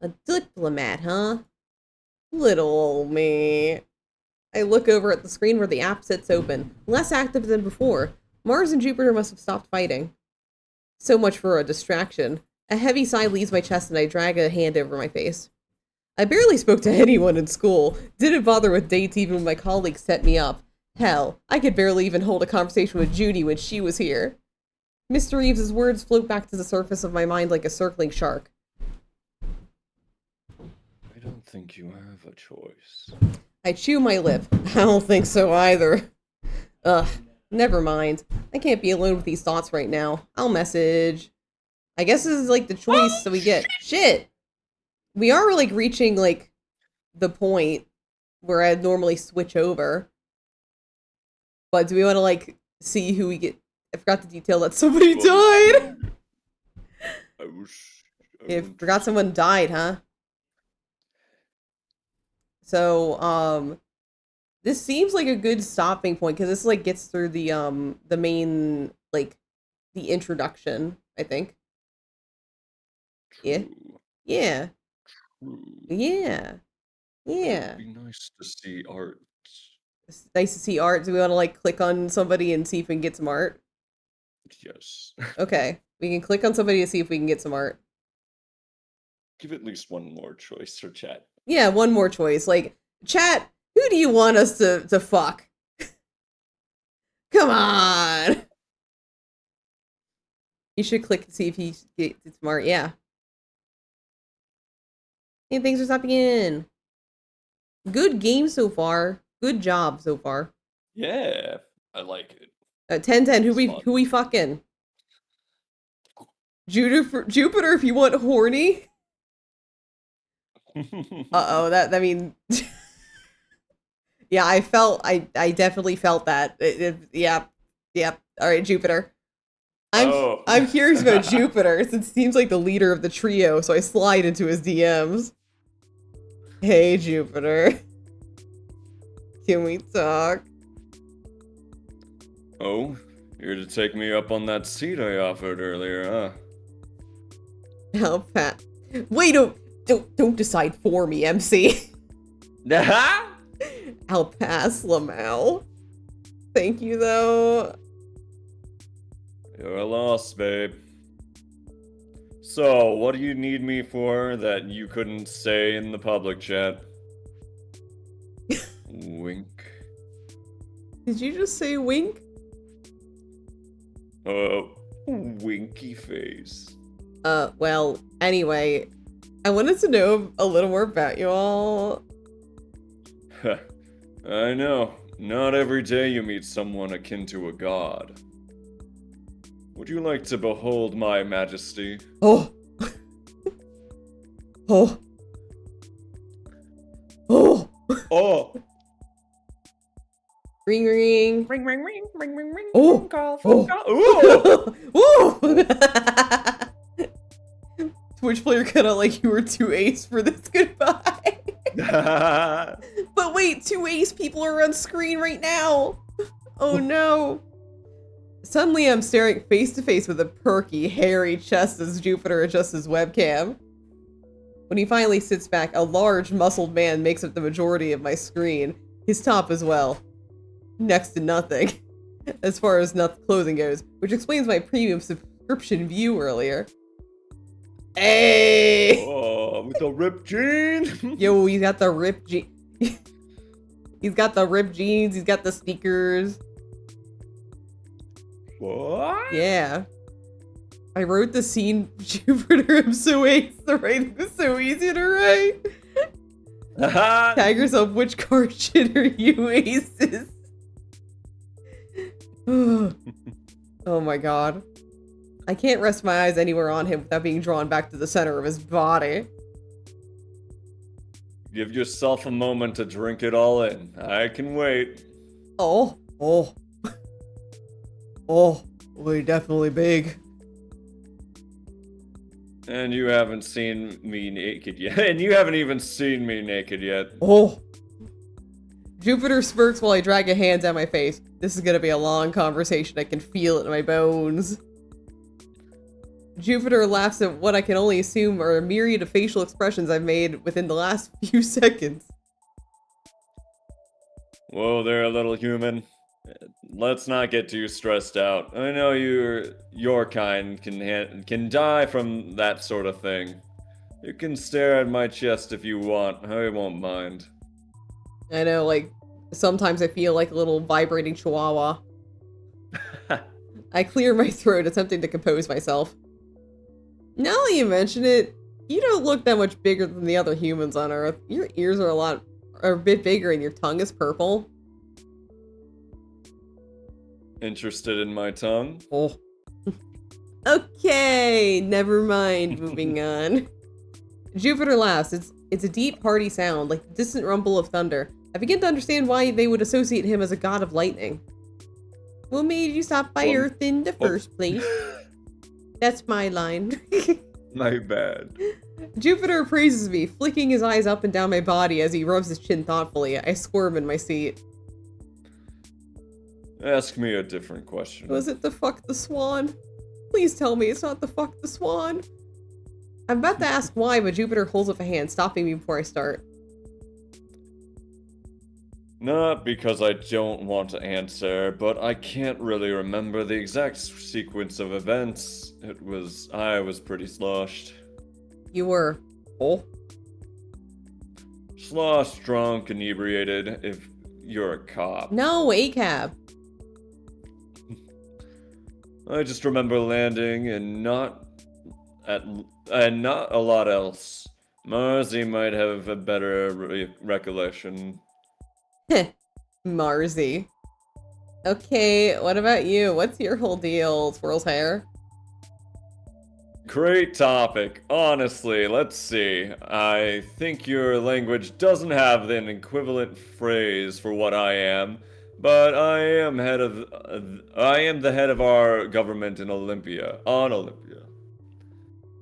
A diplomat, huh? Little old me. I look over at the screen where the app sits open, less active than before. Mars and Jupiter must have stopped fighting. So much for a distraction. A heavy sigh leaves my chest and I drag a hand over my face. I barely spoke to anyone in school. Didn't bother with dates even when my colleagues set me up. Hell, I could barely even hold a conversation with Judy when she was here. Mr. Reeves' words float back to the surface of my mind like a circling shark. I don't think you have a choice. I chew my lip. I don't think so either. Ugh, never mind. I can't be alone with these thoughts right now. I'll message. I guess this is like the choice that we get. Shit! We are like reaching like the point where I'd normally switch over. But do we want to like see who we get? I forgot to detail that somebody died! Forgot someone died, huh? So, this seems like a good stopping point, because this, like, gets through the main, like, the introduction, I think. Yeah. Yeah. Yeah. Yeah. It'd be nice to see art. It's nice to see art. Do we want to, like, click on somebody and see if we can get some art? Yes. Okay. We can click on somebody to see if we can get some art. Give at least one more choice for chat. Yeah, one more choice. Like, chat, who do you want us to fuck? Come on! You should click to see if he gets smart. Yeah. Hey, thanks for stopping in. Good game so far. Good job so far. Yeah, I like it. 10-10, who we fucking? Jupiter if you want horny? Uh-oh, that mean... Yeah, I definitely felt that. Yeah. Alright, Jupiter. I'm curious about Jupiter, since it seems like the leader of the trio, so I slide into his DMs. Hey, Jupiter. Can we talk? Oh, you're to take me up on that seat I offered earlier, huh? I'll pass. Wait, don't decide for me, MC. I'll pass, Lamau. Thank you, though. You're a loss, babe. So, what do you need me for that you couldn't say in the public chat? Wink. Did you just say wink? Winky face. Well, anyway, I wanted to know a little more about you all. I know. Not every day you meet someone akin to a god. Would you like to behold my majesty? Oh. Oh. Oh. Oh! Ring, ring. Ring, ring, ring, ring, ring, ring. Oh. Phone call, Oh. phone call. Ooh! Ooh! Twitch player kind of like you were too ace for this goodbye. But wait, two ace people are on screen right now. Oh no. Suddenly I'm staring face to face with a perky, hairy chest as Jupiter adjusts his webcam. When he finally sits back, a large, muscled man makes up the majority of my screen. His top as well. Next to nothing, as far as clothing goes, which explains my premium subscription view earlier. Hey! Oh, with the ripped jean. Yo, he's got the ripped jeans. He's got the ripped jeans, he's got the sneakers. What? Yeah. I wrote the scene, Jupiter, I'm so ace. The writing was so easy to write. Tag yourself, which card shit are you aces? Oh my god. I can't rest my eyes anywhere on him without being drawn back to the center of his body. Give yourself a moment to drink it all in. I can wait. Oh. Oh, we're definitely big. And you haven't seen me naked yet. And you haven't even seen me naked yet. Oh. Jupiter smirks while I drag a hand down my face. This is gonna be a long conversation. I can feel it in my bones. Jupiter laughs at what I can only assume are a myriad of facial expressions I've made within the last few seconds. Whoa there, little human. Let's not get too stressed out. I know your kind can die from that sort of thing. You can stare at my chest if you want. I won't mind. I know, like, sometimes I feel like a little vibrating chihuahua. I clear my throat, attempting to compose myself. Now that you mention it, you don't look that much bigger than the other humans on Earth. Your ears are a bit bigger and your tongue is purple. Interested in my tongue? Oh. Okay, never mind, moving on. Jupiter laughs. It's a deep, hearty sound, like the distant rumble of thunder. I begin to understand why they would associate him as a god of lightning. What made you stop by Earth in the first place? That's my line. My bad. Jupiter praises me, flicking his eyes up and down my body as he rubs his chin thoughtfully. I squirm in my seat. Ask me a different question. Was it the fuck the swan? Please tell me it's not the fuck the swan. I'm about to ask why, but Jupiter holds up a hand, stopping me before I start. Not because I don't want to answer, but I can't really remember the exact sequence of events. I was pretty sloshed. You were. Oh. Sloshed, drunk, inebriated, if you're a cop. No, ACAB. I just remember landing and not a lot else. Marzi might have a better recollection. Heh. Marzi. Okay, what about you? What's your whole deal, Swirl's hair? Great topic. Honestly, let's see. I think your language doesn't have an equivalent phrase for what I am, but I am the head of our government in Olympia. On Olympia.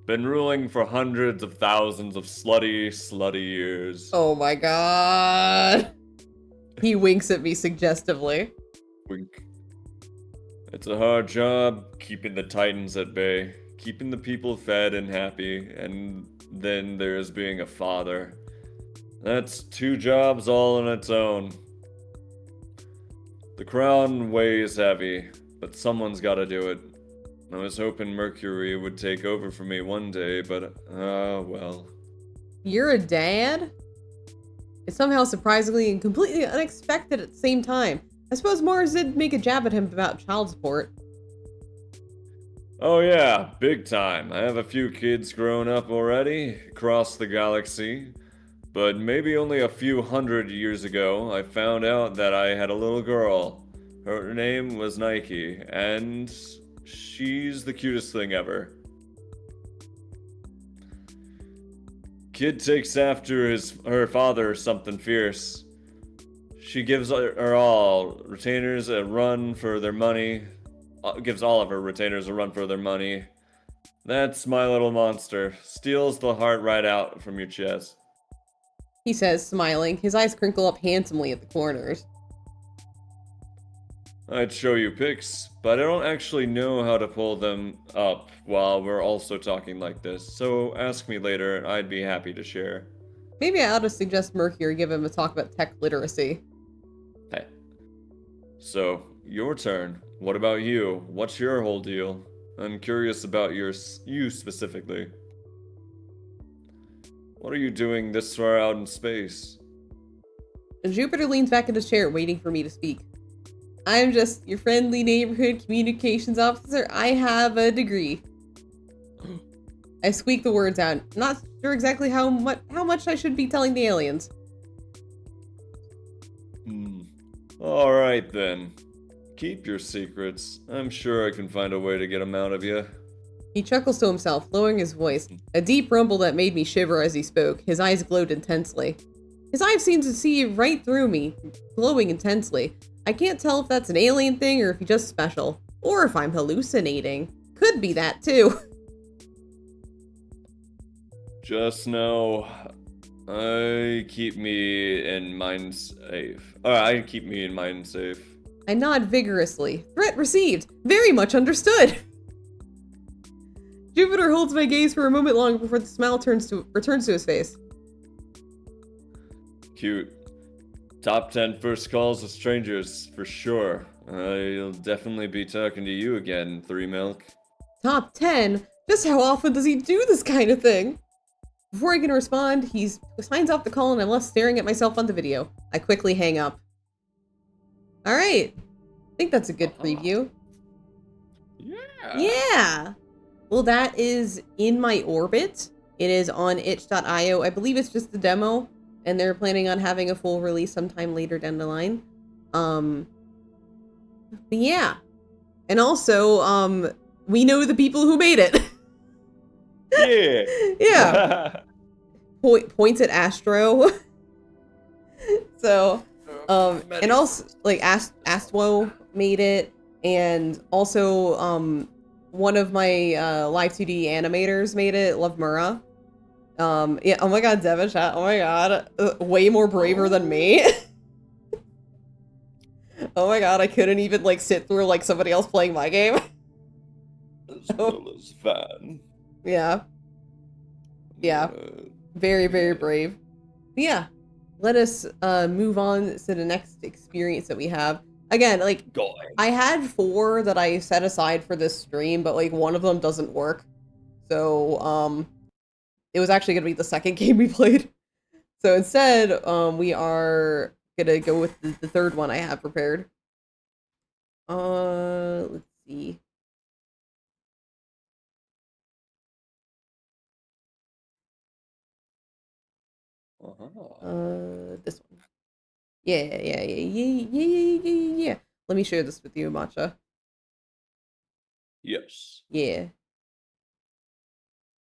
Been ruling for hundreds of thousands of slutty years. Oh my god. He winks at me suggestively. Wink. It's a hard job keeping the Titans at bay, keeping the people fed and happy, and then there's being a father. That's two jobs all on its own. The crown weighs heavy, but someone's gotta do it. I was hoping Mercury would take over for me one day, but, well. You're a dad? It's somehow surprisingly and completely unexpected at the same time. I suppose Mars did make a jab at him about child support. Oh yeah, big time. I have a few kids grown up already, across the galaxy. But maybe only a few hundred years ago, I found out that I had a little girl. Her name was Nike, and she's the cutest thing ever. Kid takes after her father something fierce. She gives her all retainers a run for their money. Gives all of her retainers a run for their money. That's my little monster. Steals the heart right out from your chest. He says, smiling. His eyes crinkle up handsomely at the corners. I'd show you pics, but I don't actually know how to pull them up while we're also talking like this, so ask me later and I'd be happy to share. Maybe I ought to suggest Mercury give him a talk about tech literacy. Hey. So, your turn. What about you? What's your whole deal? I'm curious about you specifically. What are you doing this far out in space? Jupiter leans back in his chair, waiting for me to speak. I'm just your friendly neighborhood communications officer. I have a degree. I squeak the words out. Not sure exactly how much I should be telling the aliens. Alright then. Keep your secrets. I'm sure I can find a way to get them out of you. He chuckles to himself, lowering his voice. A deep rumble that made me shiver as he spoke. His eyes glowed intensely. His eyes seemed to see right through me, glowing intensely. I can't tell if that's an alien thing or if he's just special. Or if I'm hallucinating. Could be that too. Just know, I keep me in mind safe. I keep me in mind safe. I nod vigorously. Threat received. Very much understood. Jupiter holds my gaze for a moment longer before the smile returns to his face. Cute. Top 10 first calls with strangers, for sure. I'll definitely be talking to you again, 3 Milk. Top 10? Just how often does he do this kind of thing? Before I can respond, he signs off the call and I'm left staring at myself on the video. I quickly hang up. Alright. I think that's a good preview. Yeah. Yeah! Well, that is in my orbit. It is on itch.io. I believe it's just the demo, and they're planning on having a full release sometime later down the line. But yeah. And also, we know the people who made it. Yeah. Yeah. Points at Astro. So, and also, like, Astwo made it, and also, one of my, live 2D animators made it, Love Mura. Yeah, oh my god, Devin chat, oh my god, way more braver than me. Oh my god, I couldn't even, like, sit through, like, somebody else playing my game. As well as fan. Yeah. Yeah. Very, very brave. But yeah. Let us move on to the next experience that we have. Again, like, I had 4 that I set aside for this stream, but, like, one of them doesn't work. So, it was actually going to be the second game we played. So instead, we are going to go with the third one I have prepared. Let's see. This one. Yeah. Let me share this with you, Matcha. Yes. Yeah.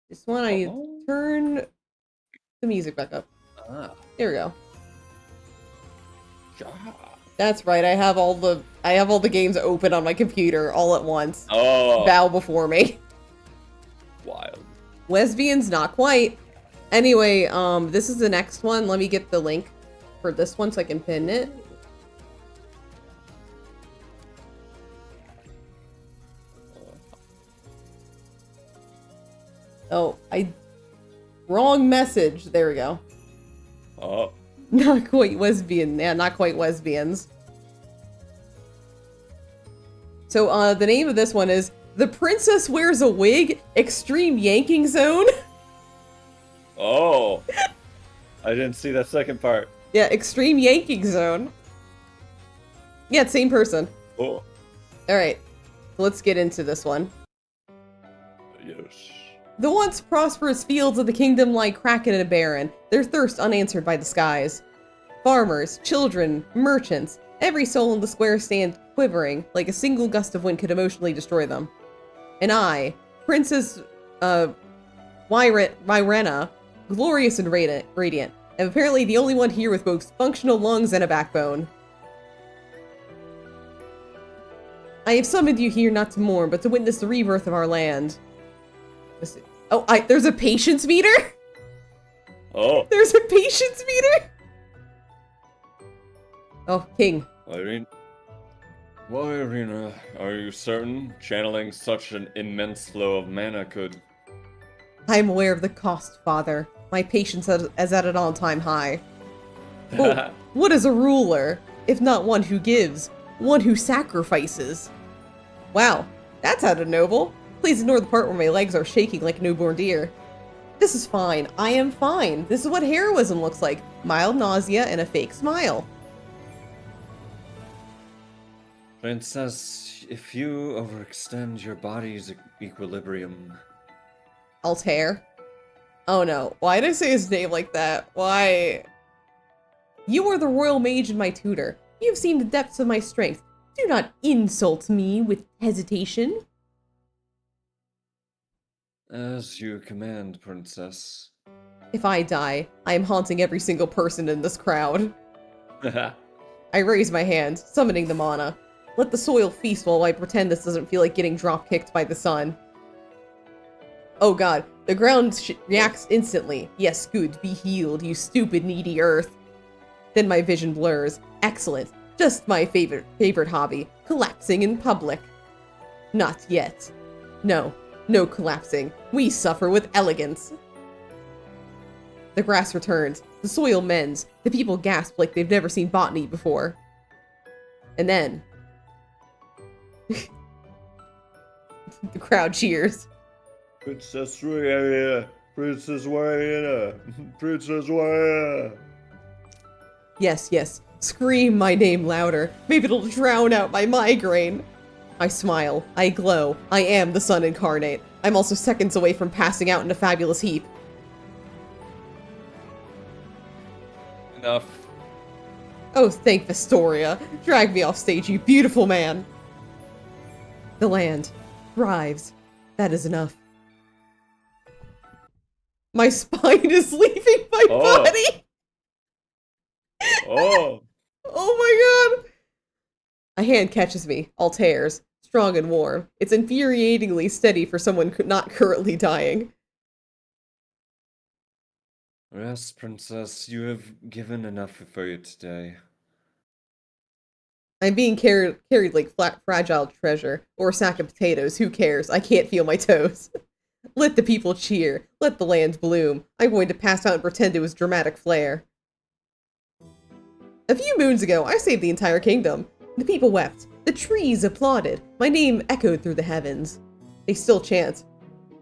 This one, I turn the music back up. There we go. That's right. I have all the games open on my computer all at once. Oh. Bow before me. Wild. Lesbians, not quite. Anyway, this is the next one. Let me get the link for this one so I can pin it. Oh, wrong message. There we go. Oh. Not quite lesbian. Yeah, not quite lesbians. So, the name of this one is The Princess Wears a Wig, Extreme Yanking Zone. Oh. I didn't see that second part. Yeah, Extreme Yanking Zone. Yeah, same person. Oh. Alright, let's get into this one. Yes. The once prosperous fields of the kingdom lie cracking and barren, their thirst unanswered by the skies. Farmers, children, merchants, every soul in the square stands quivering, like a single gust of wind could emotionally destroy them. And I, Princess, Myrena, glorious and radiant, am apparently the only one here with both functional lungs and a backbone. I have summoned you here not to mourn, but to witness the rebirth of our land. Oh, there's a patience meter? Oh. There's a patience meter? Oh, King. Irina, are you certain channeling such an immense flow of mana could... I am aware of the cost, Father. My patience is at an all-time high. Oh, what is a ruler, if not one who gives, one who sacrifices? Wow, that sounded noble. Please ignore the part where my legs are shaking like a newborn deer. This is fine. I am fine. This is what heroism looks like. Mild nausea and a fake smile. Princess, if you overextend your body's equilibrium... Altair. Oh no, why did I say his name like that? Why? You are the royal mage and my tutor. You have seen the depths of my strength. Do not insult me with hesitation. As you command, Princess. If I die, I am haunting every single person in this crowd. I raise my hand, summoning the mana. Let the soil feast while I pretend this doesn't feel like getting drop-kicked by the sun. Oh god, the ground reacts instantly. Yes, good, be healed, you stupid, needy earth. Then my vision blurs. Excellent. Just my favorite hobby. Collapsing in public. Not yet. No collapsing. We suffer with elegance. The grass returns. The soil mends. The people gasp like they've never seen botany before. And then... the crowd cheers. Princess Warrior! Princess Warrior! Princess Warrior! Yes. Scream my name louder. Maybe it'll drown out my migraine. I smile. I glow. I am the sun incarnate. I'm also seconds away from passing out in a fabulous heap. Enough. Oh, thank Vestoria. Drag me off stage, you beautiful man. The land thrives. That is enough. My spine is leaving my body. Oh. Oh my god. A hand catches me, Altair's, strong and warm. It's infuriatingly steady for someone not currently dying. Rest, Princess. You have given enough for you today. I'm being carried like fragile treasure, or a sack of potatoes. Who cares? I can't feel my toes. Let the people cheer. Let the land bloom. I'm going to pass out and pretend it was dramatic flair. A few moons ago, I saved the entire kingdom. The people wept. The trees applauded. My name echoed through the heavens. They still chant.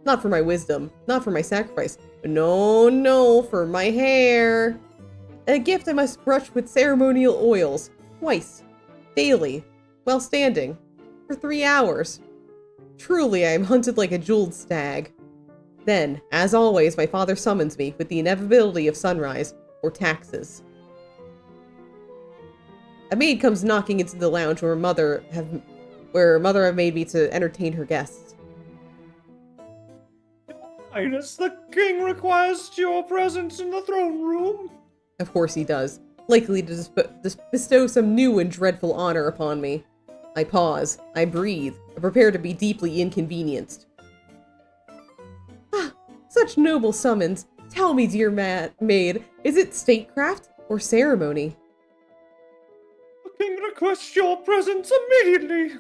Not for my wisdom, not for my sacrifice. No, for my hair. A gift I must brush with ceremonial oils. Twice. Daily. While standing. For 3 hours. Truly, I am hunted like a jeweled stag. Then, as always, my father summons me with the inevitability of sunrise, or taxes. A maid comes knocking into the lounge where mother have made me to entertain her guests. Highness, the king requires your presence in the throne room. Of course he does, likely to bestow some new and dreadful honor upon me. I pause, I breathe, and prepare to be deeply inconvenienced. Ah, such noble summons. Tell me, dear maid, is it statecraft or ceremony? The king requests your presence immediately.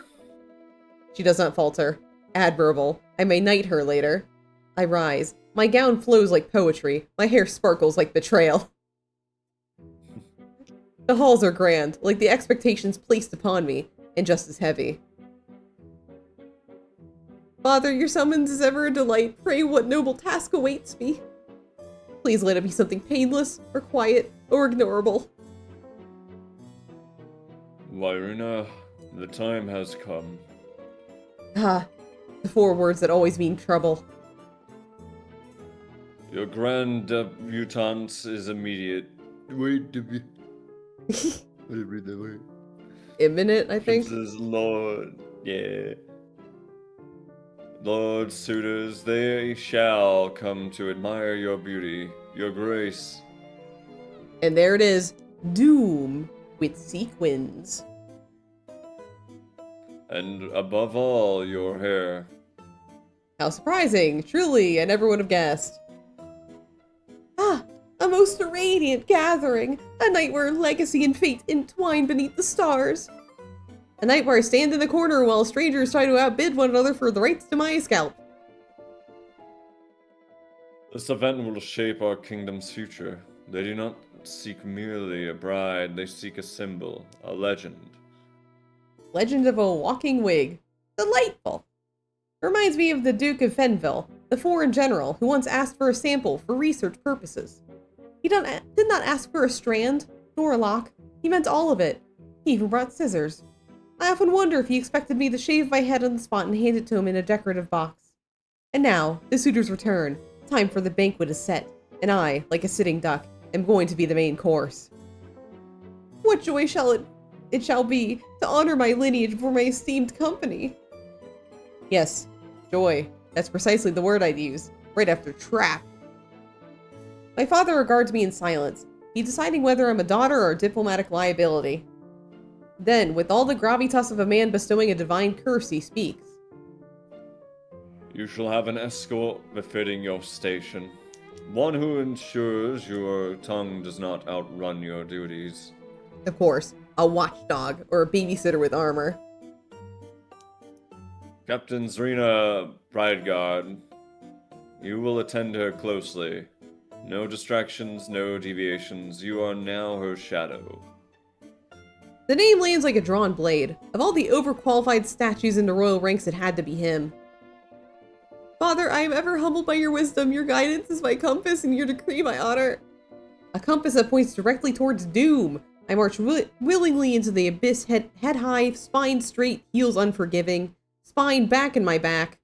She does not falter. Admirable. I may knight her later. I rise. My gown flows like poetry. My hair sparkles like betrayal. The halls are grand, like the expectations placed upon me, and just as heavy. Father, your summons is ever a delight. Pray what noble task awaits me. Please let it be something painless, or quiet, or ignorable. Lyrina, the time has come. Ah, the 4 words that always mean trouble. Your grand debutance is immediate. Wait, read that way. Imminent, I think. Princess Lord, yeah. Lord suitors, they shall come to admire your beauty, your grace. And there it is, Doom with sequins. And above all, your hair. How surprising! Truly, I never would have guessed. Ah, a most radiant gathering. A night where legacy and fate entwine beneath the stars. A night where I stand in the corner while strangers try to outbid one another for the rights to my scalp. This event will shape our kingdom's future. They do not seek merely a bride, they seek a symbol, a legend. Legend of a walking wig. Delightful. Reminds me of the Duke of Fenville, the foreign general who once asked for a sample for research purposes. He did not ask for a strand, nor a lock. He meant all of it. He even brought scissors. I often wonder if he expected me to shave my head on the spot and hand it to him in a decorative box. And now, the suitor's return. Time for the banquet is set, and I, like a sitting duck, am going to be the main course. What joy shall it shall be to honor my lineage before my esteemed company. Yes, joy. That's precisely the word I'd use, right after trap. My father regards me in silence. He's deciding whether I'm a daughter or a diplomatic liability. Then, with all the gravitas of a man bestowing a divine curse, he speaks. You shall have an escort befitting your station. One who ensures your tongue does not outrun your duties. Of course, a watchdog or a babysitter with armor. Captain Zrina Brideguard, you will attend her closely. No distractions, no deviations. You are now her shadow. The name lands like a drawn blade. Of all the overqualified statues in the royal ranks, it had to be him. Father, I am ever humbled by your wisdom. Your guidance is my compass, and your decree my honor. A compass that points directly towards doom. I march willingly into the abyss, head high, spine straight, heels unforgiving, spine back in my back.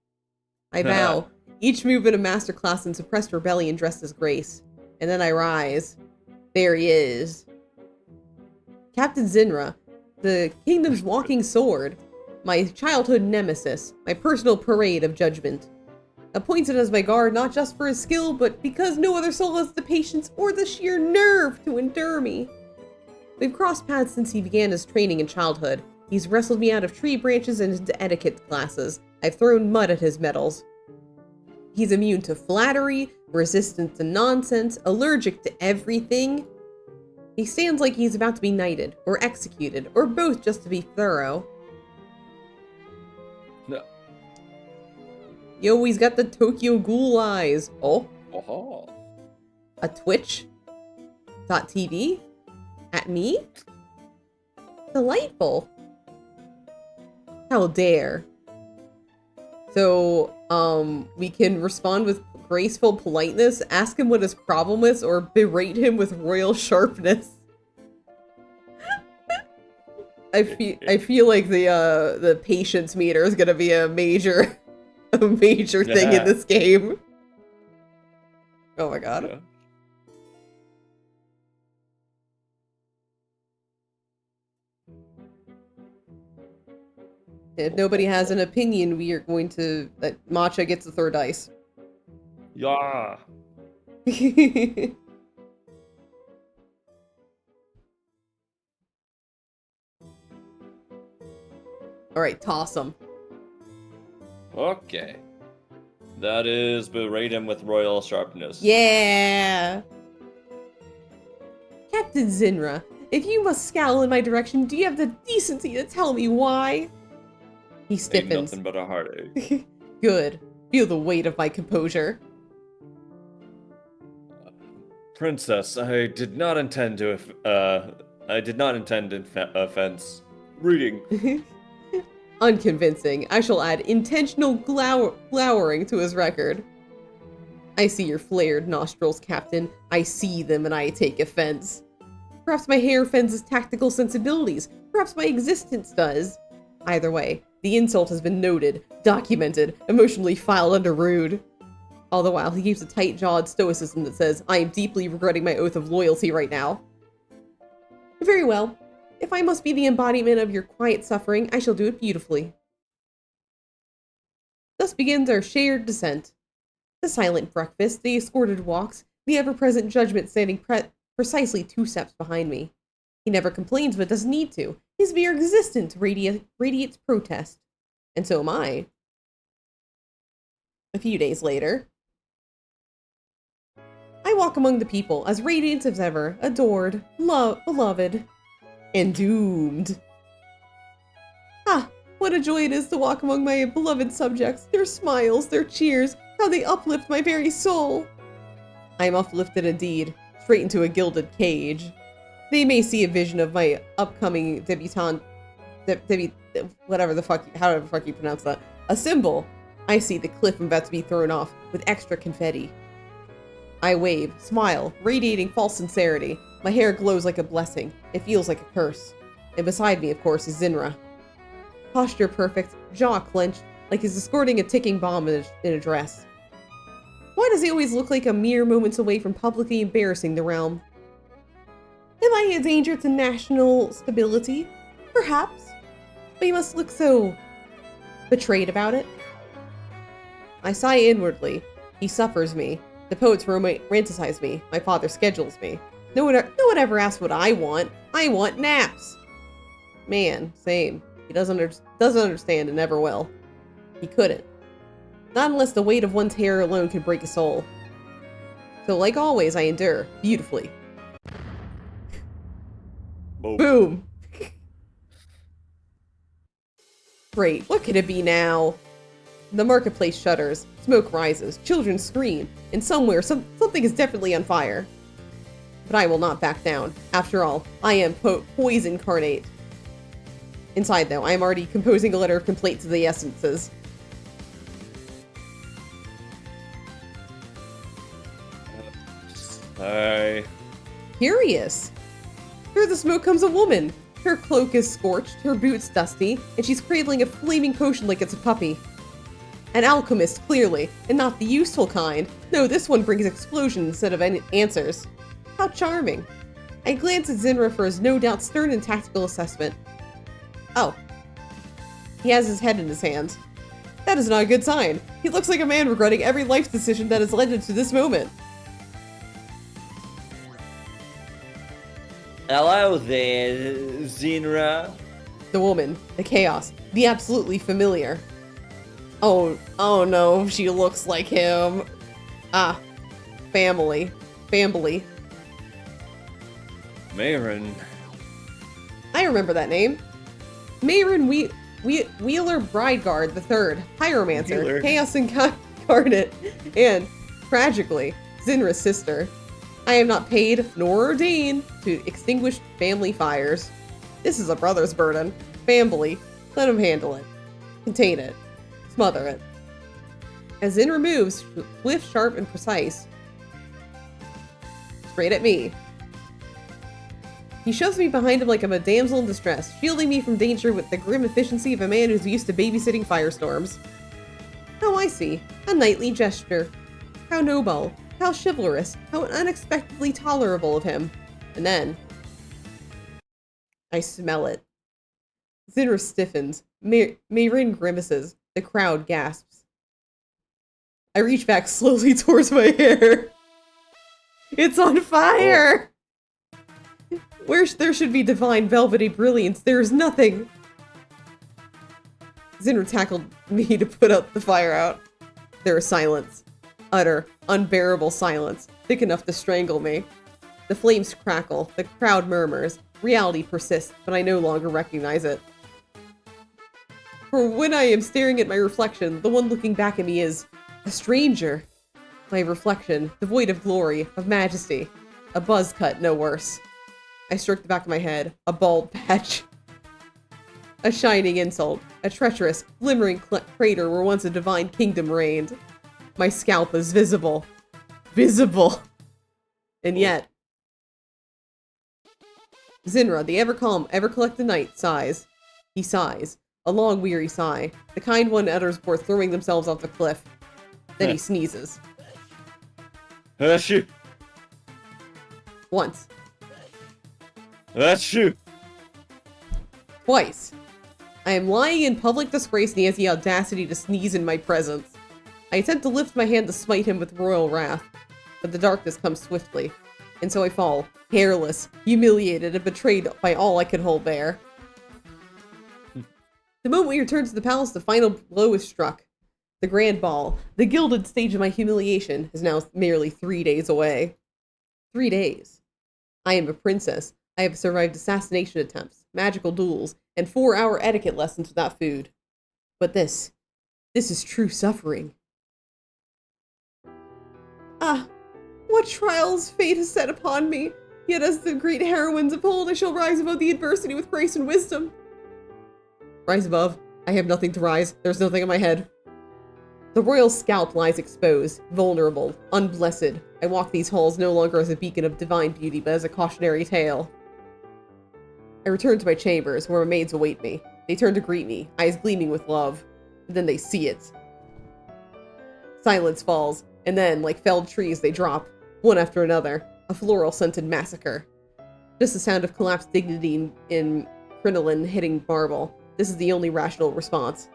I bow, each move in a masterclass in suppressed rebellion dressed as grace. And then I rise. There he is. Captain Zinra, the kingdom's walking sword, my childhood nemesis, my personal parade of judgment. Appointed as my guard not just for his skill, but because no other soul has the patience or the sheer nerve to endure me. We've crossed paths since he began his training in childhood. He's wrestled me out of tree branches and into etiquette classes. I've thrown mud at his medals. He's immune to flattery, resistant to nonsense, allergic to everything. He stands like he's about to be knighted, or executed, or both just to be thorough. No. Yo, he's got the Tokyo Ghoul eyes. Oh. Oh. A Twitch.tv? At me? Delightful. How dare. So, we can respond with graceful politeness, ask him what his problem is, or berate him with royal sharpness. I feel like the patience meter is gonna be a major thing in this game. Oh my god. Yeah. If nobody has an opinion, we are going to... Matcha gets the third dice. Yeah. Alright, toss him. Okay. That is berate him with royal sharpness. Yeah! Captain Zinra, if you must scowl in my direction, do you have the decency to tell me why? He Ain't stiffens. nothing but a heartache. Good. Feel the weight of my composure. Princess, I did not intend offense. Reading. Unconvincing. I shall add intentional glowering to his record. I see your flared nostrils, Captain. I see them and I take offense. Perhaps my hair offends his tactical sensibilities. Perhaps my existence does. Either way, the insult has been noted, documented, emotionally filed under rude. All the while, he keeps a tight-jawed stoicism that says, I am deeply regretting my oath of loyalty right now. Very well. If I must be the embodiment of your quiet suffering, I shall do it beautifully. Thus begins our shared descent. The silent breakfast, the escorted walks, the ever-present judgment standing precisely 2 steps behind me. He never complains but doesn't need to. His mere existence radiates protest. And so am I. A few days later, I walk among the people, as radiant as ever, adored, beloved, and doomed. Ah, what a joy it is to walk among my beloved subjects, their smiles, their cheers, how they uplift my very soul. I am uplifted indeed, straight into a gilded cage. They may see a vision of my upcoming debutante, whatever the fuck, however the fuck you pronounce that, a symbol. I see the cliff I'm about to be thrown off, with extra confetti. I wave, smile, radiating false sincerity. My hair glows like a blessing. It feels like a curse. And beside me, of course, is Zinra. Posture perfect, jaw clenched, like he's escorting a ticking bomb in a dress. Why does he always look like a mere moments away from publicly embarrassing the realm? Am I a danger to national stability? Perhaps. But he must look so betrayed about it. I sigh inwardly. He suffers me. The poets romanticize me. My father schedules me. No one ever asks what I want. I want naps. Man, same. He doesn't understand and never will. He couldn't. Not unless the weight of one's hair alone could break a soul. So like always, I endure. Beautifully. Boom. Great. What could it be now? The marketplace shudders. Smoke rises. Children scream. And somewhere, something is definitely on fire. But I will not back down. After all, I am poise incarnate. Inside, though, I am already composing a letter of complaint to the essences. Curious. Through the smoke comes a woman. Her cloak is scorched, her boots dusty, and she's cradling a flaming potion like it's a puppy. An alchemist, clearly, and not the useful kind. No, this one brings explosions instead of any answers. How charming. I glance at Zinra for his no doubt stern and tactical assessment. Oh. He has his head in his hands. That is not a good sign. He looks like a man regretting every life decision that has led him to this moment. Hello there, Zinra. The woman, the chaos, the absolutely familiar. Oh no, she looks like him. Ah, family. Mayrin. I remember that name. Mayrin Wheeler Brideguard III, Pyromancer, Wheeler. Chaos Incarnate, and, tragically, Zinra's sister. I am not paid nor ordained to extinguish family fires. This is a brother's burden. Family. Let him handle it. Contain it. Smother it. As Zinra moves, swift, sharp, and precise, straight at me. He shoves me behind him like I'm a damsel in distress, shielding me from danger with the grim efficiency of a man who's used to babysitting firestorms. Oh, I see. A knightly gesture. How noble. How chivalrous. How unexpectedly tolerable of him. And then I smell it. Zinra stiffens. Mayrin grimaces. The crowd gasps. I reach back slowly towards my hair. It's on fire! Where there should be divine velvety brilliance, there is nothing. Zinra tackled me to put out the fire out. There is silence. Utter, unbearable silence, thick enough to strangle me. The flames crackle, the crowd murmurs. Reality persists, but I no longer recognize it. For when I am staring at my reflection, the one looking back at me is a stranger. My reflection, devoid of glory, of majesty. A buzz cut, no worse. I stroke the back of my head, a bald patch. A shining insult. A treacherous, glimmering crater where once a divine kingdom reigned. My scalp is visible. Visible! And yet... Zinra, the ever-calm, ever-collected knight, sighs. He sighs. A long, weary sigh. The kind one utters before throwing themselves off the cliff. Then he sneezes. Achoo! Once. Achoo! Twice. I am lying in public disgrace and he has the audacity to sneeze in my presence. I attempt to lift my hand to smite him with royal wrath, but the darkness comes swiftly, and so I fall, hairless, humiliated, and betrayed by all I could hold there. The moment we return to the palace, the final blow is struck. The grand ball, the gilded stage of my humiliation, is now merely 3 days away. 3 days. I am a princess. I have survived assassination attempts, magical duels, and 4-hour etiquette lessons without food. But this is true suffering. Ah, what trials fate has set upon me, yet as the great heroines of old, I shall rise above the adversity with grace and wisdom. Rise above? I have nothing to rise. There's nothing in my head. The royal scalp lies exposed, vulnerable, unblessed. I walk these halls no longer as a beacon of divine beauty, but as a cautionary tale. I return to my chambers, where my maids await me. They turn to greet me, eyes gleaming with love. Then they see it. Silence falls, and then, like felled trees, they drop, one after another, a floral-scented massacre. Just the sound of collapsed dignity in crinoline hitting marble. This is the only rational response.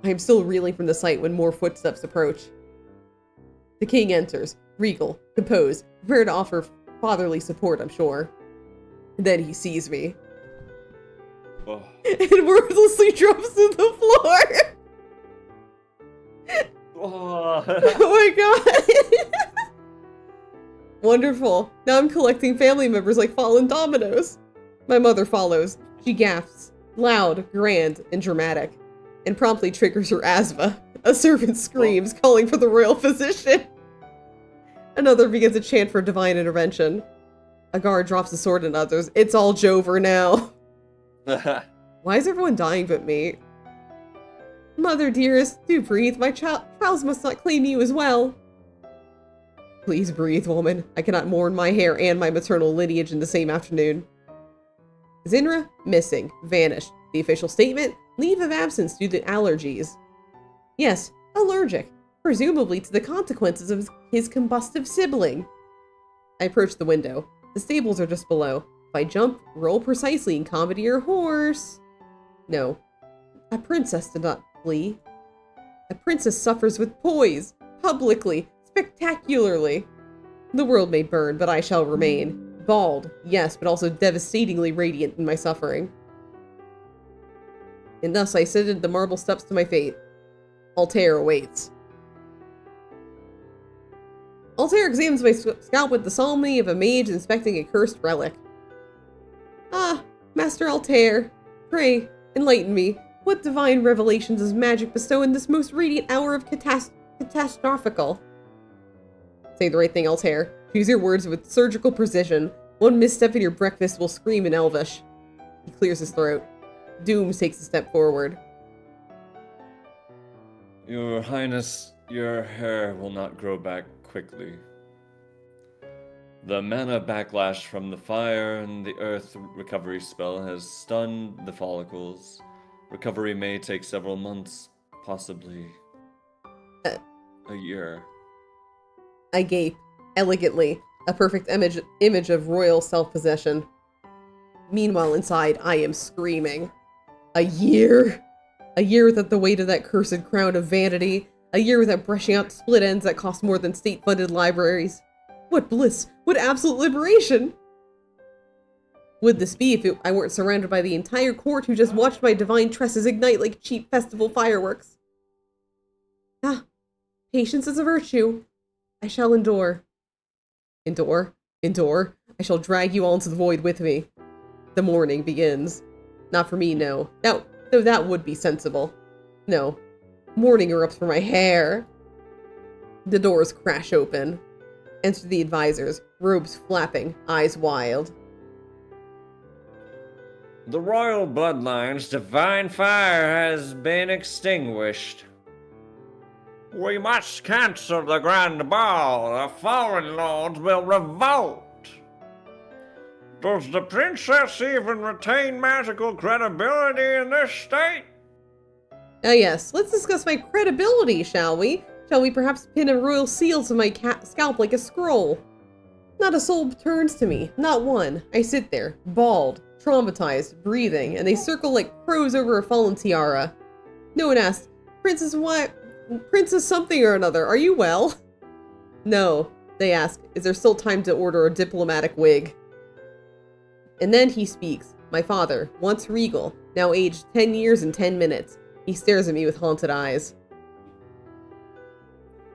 I am still reeling from the sight when more footsteps approach. The king enters, regal, composed, prepared to offer fatherly support, I'm sure. And then he sees me. Oh. And wordlessly drops to the floor. Oh. Oh my god. Wonderful. Now I'm collecting family members like fallen dominoes. My mother follows. She gasps, loud, grand, and dramatic, and promptly triggers her asthma. A servant screams, calling for the royal physician. Another begins a chant for divine intervention. A guard drops a sword and others. It's all Jover now. Why is everyone dying but me? Mother dearest, do breathe. My trials must not claim you as well. Please breathe, woman. I cannot mourn my hair and my maternal lineage in the same afternoon. Zinra, missing, vanished. The official statement, leave of absence due to allergies. Yes, allergic, presumably to the consequences of his combustive sibling. I approach the window. The stables are just below. If I jump, roll precisely and commandeer a horse. No, a princess did not flee. A princess suffers with poise, publicly, spectacularly. The world may burn, but I shall remain. Bald, yes, but also devastatingly radiant in my suffering. And thus I ascended the marble steps to my fate. Altair awaits. Altair examines my scalp with the solemnity of a mage inspecting a cursed relic. Ah, Master Altair, pray, enlighten me. What divine revelations does magic bestow in this most radiant hour of catastrophical? Say the right thing, Altair. Choose your words with surgical precision. One misstep in your breakfast will scream in Elvish. He clears his throat. Dooms takes a step forward. Your Highness, your hair will not grow back quickly. The mana backlash from the fire and the earth recovery spell has stunned the follicles. Recovery may take several months, possibly a year. I gape, elegantly, a perfect image of royal self-possession. Meanwhile, inside, I am screaming. A year? A year without the weight of that cursed crown of vanity. A year without brushing out split ends that cost more than state-funded libraries. What bliss! What absolute liberation! Would this be if I weren't surrounded by the entire court who just watched my divine tresses ignite like cheap festival fireworks? Ah, patience is a virtue. I shall endure. Endure? Endure? I shall drag you all into the void with me. The morning begins. Not for me, no. Though that would be sensible. No. Morning erupts for my hair. The doors crash open. Enter the advisors, robes flapping, eyes wild. The royal bloodline's divine fire has been extinguished. We must cancel the grand ball. The fallen lords will revolt. Does the princess even retain magical credibility in this state? Yes, let's discuss my credibility, shall we? Shall we perhaps pin a royal seal to my scalp like a scroll? Not a soul turns to me, not one. I sit there, bald, traumatized, breathing, and they circle like crows over a fallen tiara. No one asks, Princess what? Princess something or another, are you well? No, they ask, is there still time to order a diplomatic wig? And then he speaks, my father, once regal, now aged 10 years and 10 minutes. He stares at me with haunted eyes.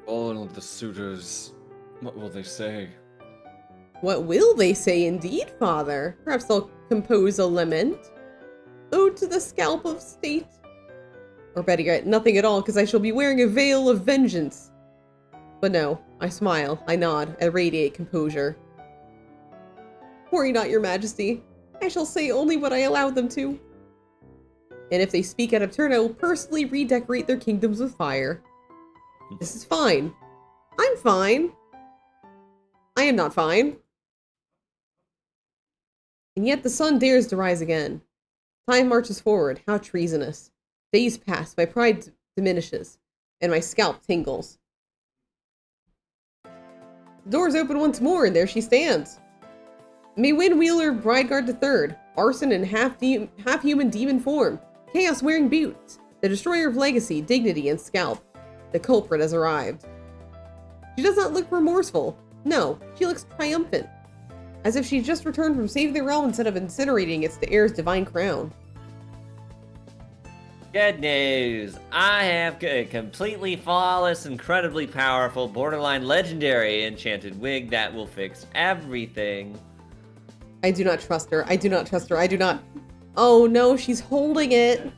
All of the suitors, what will they say? What will they say indeed, father? Perhaps they'll compose a lament? Ode to the scalp of state? Or better yet, nothing at all, because I shall be wearing a veil of vengeance. But no, I smile, I nod, I radiate composure. Worry not, your majesty. I shall say only what I allow them to. And if they speak out of turn, I will personally redecorate their kingdoms with fire. This is fine. I'm fine. I am not fine. And yet the sun dares to rise again. Time marches forward, how treasonous. Days pass, my pride diminishes, and my scalp tingles. The doors open once more, and there she stands. Maywin Wheeler, Brideguard III, arson in half-human demon form, chaos-wearing boots, the destroyer of legacy, dignity, and scalp. The culprit has arrived. She does not look remorseful. No, she looks triumphant. As if she just returned from saving the realm instead of incinerating its heir's divine crown. Good news! I have a completely flawless, incredibly powerful, borderline legendary enchanted wig that will fix everything. I do not trust her. I do not trust her. I do not. Oh no, she's holding it.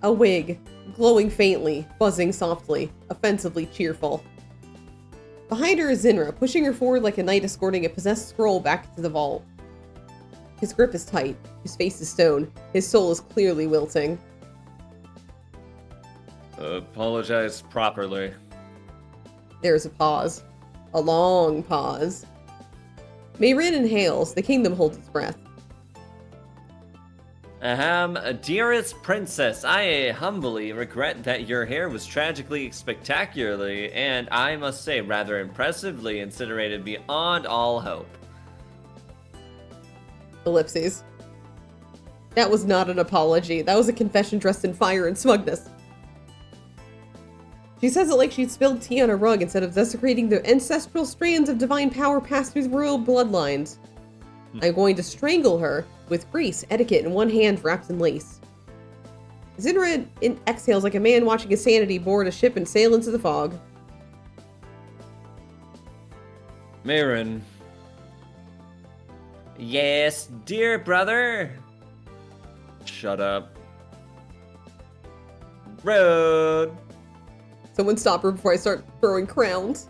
A wig, glowing faintly, buzzing softly, offensively cheerful. Behind her is Zinra, pushing her forward like a knight escorting a possessed scroll back to the vault. His grip is tight, his face is stone, his soul is clearly wilting. Apologize properly. There's a pause. A long pause. Mayrin inhales, the kingdom holds its breath. Dearest princess, I humbly regret that your hair was tragically spectacularly, and I must say rather impressively incinerated beyond all hope. Ellipses. That was not an apology. That was a confession dressed in fire and smugness. She says it like she'd spilled tea on a rug instead of desecrating the ancestral strands of divine power passed through the royal bloodlines. I'm going to strangle her with grace, etiquette, and one hand wrapped in lace. Zinra exhales like a man watching his sanity board a ship and sail into the fog. Mayrin. Yes, dear brother. Shut up. Rude. Someone stop her before I start throwing crowns.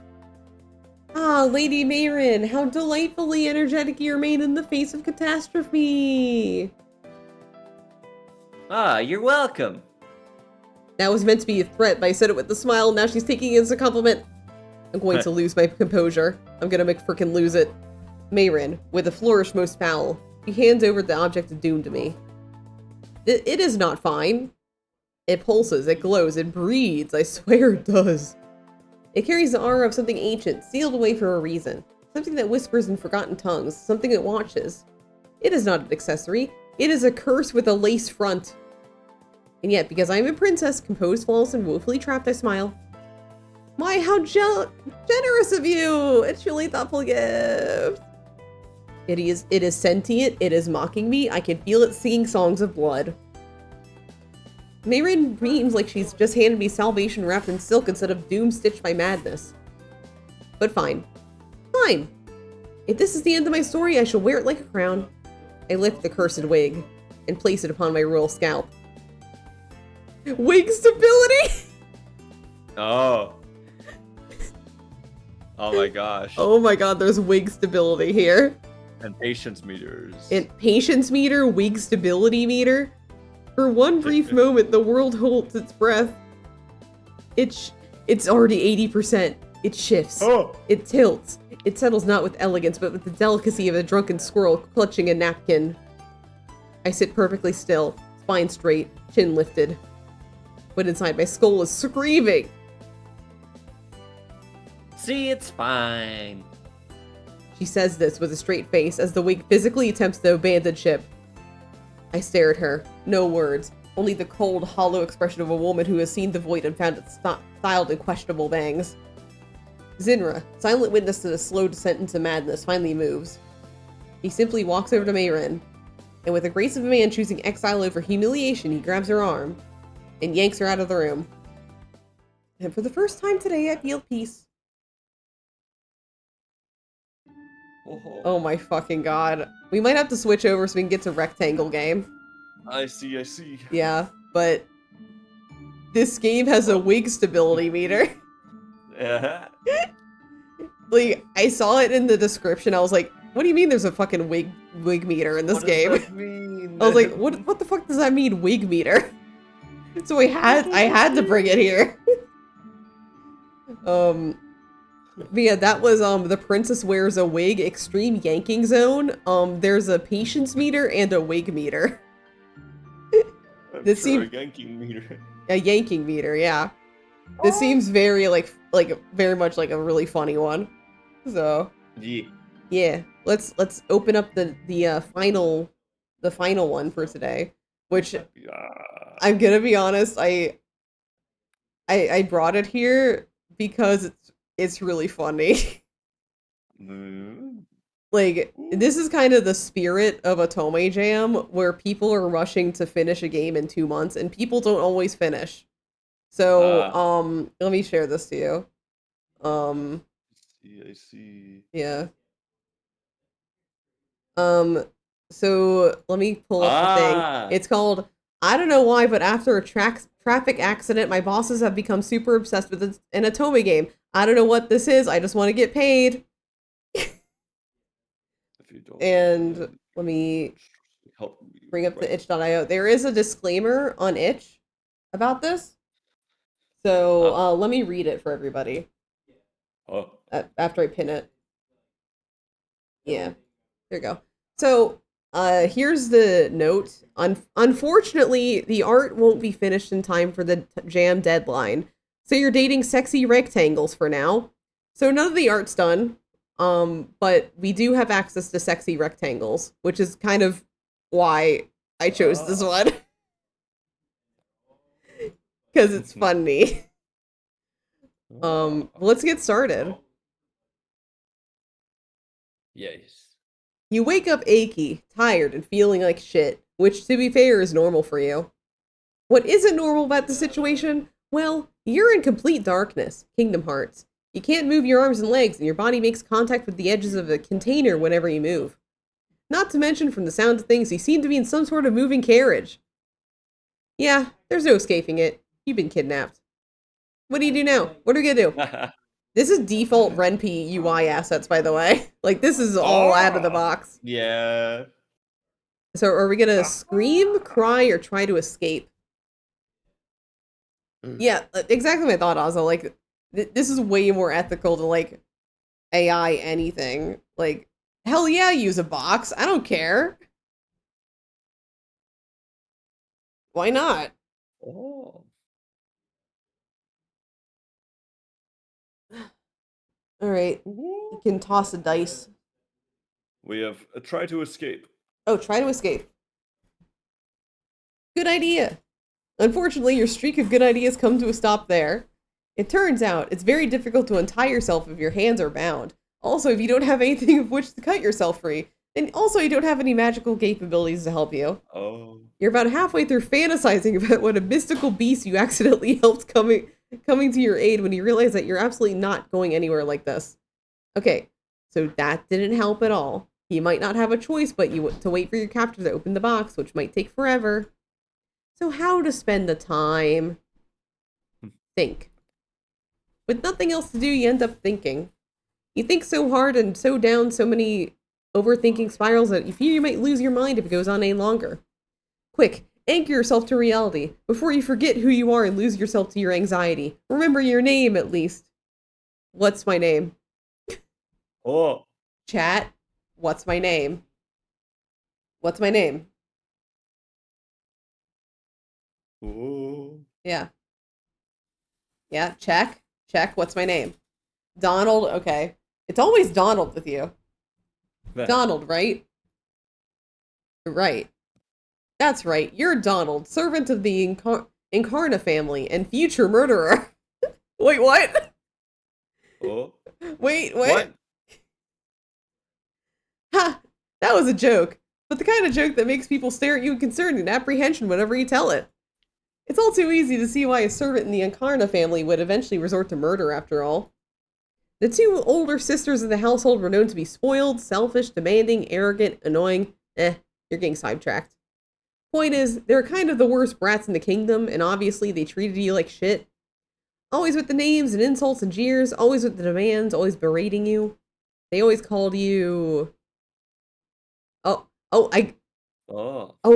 Ah, Lady Mayrin, how delightfully energetic you remain in the face of catastrophe. Ah, you're welcome. That was meant to be a threat, but I said it with a smile, and now she's taking it as a compliment. I'm going to lose my composure. I'm gonna frickin' lose it. Mayrin, with a flourish most foul, she hands over the object of doom to me. It is not fine. It pulses, it glows, it breathes, I swear it does. It carries the aura of something ancient, sealed away for a reason. Something that whispers in forgotten tongues, something that watches. It is not an accessory, it is a curse with a lace front. And yet, because I am a princess, composed, flawless, and woefully trapped, I smile. My, how generous of you! A truly thoughtful gift. It is sentient, it is mocking me, I can feel it singing songs of blood. Mayrin dreams like she's just handed me salvation wrapped in silk instead of doom stitched by madness. But fine. Fine. If this is the end of my story, I shall wear it like a crown. I lift the cursed wig and place it upon my royal scalp. Wig stability! Oh. Oh my gosh. Oh my god, there's wig stability here. And patience meters. Patience meter, wig stability meter. For one brief moment, the world holds its breath. It's already 80%. It shifts. Oh! It tilts. It settles not with elegance, but with the delicacy of a drunken squirrel clutching a napkin. I sit perfectly still, spine straight, chin lifted. But inside my skull is screaming. See, it's fine. She says this with a straight face as the wig physically attempts to abandon ship. I stare at her. No words. Only the cold, hollow expression of a woman who has seen the void and found it styled in questionable bangs. Zinra, silent witness to the slow descent into madness, finally moves. He simply walks over to Mayrin, and with the grace of a man choosing exile over humiliation, he grabs her arm and yanks her out of the room. And for the first time today, I feel peace. Oh my fucking god. We might have to switch over so we can get to rectangle game. I see. Yeah, but this game has a wig stability meter. Yeah. Like, I saw it in the description, I was like, what do you mean there's a fucking wig meter in this game? What does that mean? I was like, what the fuck does that mean, wig meter? So I had to bring it here. But yeah, that was the Princess Wears a Wig Extreme Yanking Zone. There's a patience meter and a wig meter. This seems a yanking meter. A yanking meter, yeah. This seems very very much like a really funny one. So yeah, let's open up the final one for today, which I'm gonna be honest, I brought it here because it's really funny. Like, this is kind of the spirit of Otome Jam, where people are rushing to finish a game in 2 months, and people don't always finish. So, let me share this to you. I see. Yeah. So let me pull up the thing. It's called, I don't know why, but after a traffic accident, my bosses have become super obsessed with an Otome game. I don't know what this is. I just want to get paid. And let me bring up the itch.io. There is a disclaimer on itch about this. So let me read it for everybody. After I pin it. Yeah. There you go. So here's the note. Unfortunately, the art won't be finished in time for the jam deadline. So you're dating sexy rectangles for now. So none of the art's done. But we do have access to sexy rectangles, which is kind of why I chose this one. Because it's funny. Let's get started. Yes. You wake up achy, tired, and feeling like shit, which, to be fair, is normal for you. What isn't normal about the situation? Well, you're in complete darkness, Kingdom Hearts. You can't move your arms and legs, and your body makes contact with the edges of a container whenever you move. Not to mention, from the sound of things, you seem to be in some sort of moving carriage. Yeah, there's no escaping it. You've been kidnapped. What do you do now? What are we gonna do? This is default Ren'Py UI assets, by the way. Like, this is all out of the box. Yeah. So are we gonna scream, cry, or try to escape? Yeah, exactly my thought, Ozzo. Like, this is way more ethical than, like, AI anything. Like, hell yeah, use a box. I don't care. Why not? Oh. Alright, you can toss a dice. We have try to escape. Oh, try to escape. Good idea. Unfortunately, your streak of good ideas come to a stop there. It turns out, it's very difficult to untie yourself if your hands are bound. Also, if you don't have anything of which to cut yourself free. And also, you don't have any magical capabilities to help you. Oh. You're about halfway through fantasizing about what a mystical beast you accidentally helped coming to your aid when you realize that you're absolutely not going anywhere like this. Okay, so that didn't help at all. You might not have a choice but to wait for your captor to open the box, which might take forever. So how to spend the time? Think. With nothing else to do, you end up thinking. You think so hard and so down so many Overthinking spirals that you fear you might lose your mind if it goes on any longer. Quick, anchor yourself to reality before you forget who you are and lose yourself to your anxiety. Remember your name, at least. What's my name? Oh. Chat, what's my name? What's my name? Oh. Yeah. Yeah, check. Check, what's my name? Donald, okay. It's always Donald with you. Donald, right? Right. That's right. You're Donald, servant of the Incarna family and future murderer. Wait, what? Oh. Wait, What? Ha! That was a joke. But the kind of joke that makes people stare at you in concern and apprehension whenever you tell it. It's all too easy to see why a servant in the Incarna family would eventually resort to murder after all. The two older sisters of the household were known to be spoiled, selfish, demanding, arrogant, annoying. You're getting sidetracked. Point is, they're kind of the worst brats in the kingdom, and obviously they treated you like shit. Always with the names and insults and jeers, always with the demands, always berating you. They always called you... Oh,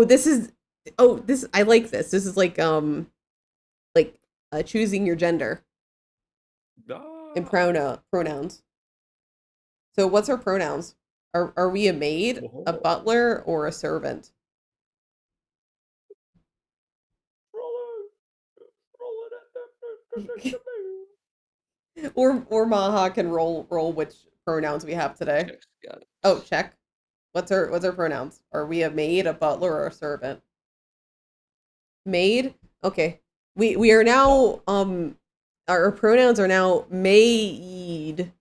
this, I like this. This is like choosing your gender. And pronouns. So what's our pronouns? Are we a maid, a butler, or a servant? or Maha can roll which pronouns we have today. Oh, check. What's our pronouns? Are we a maid, a butler, or a servant? Maid? Okay. We are now our pronouns are now maid.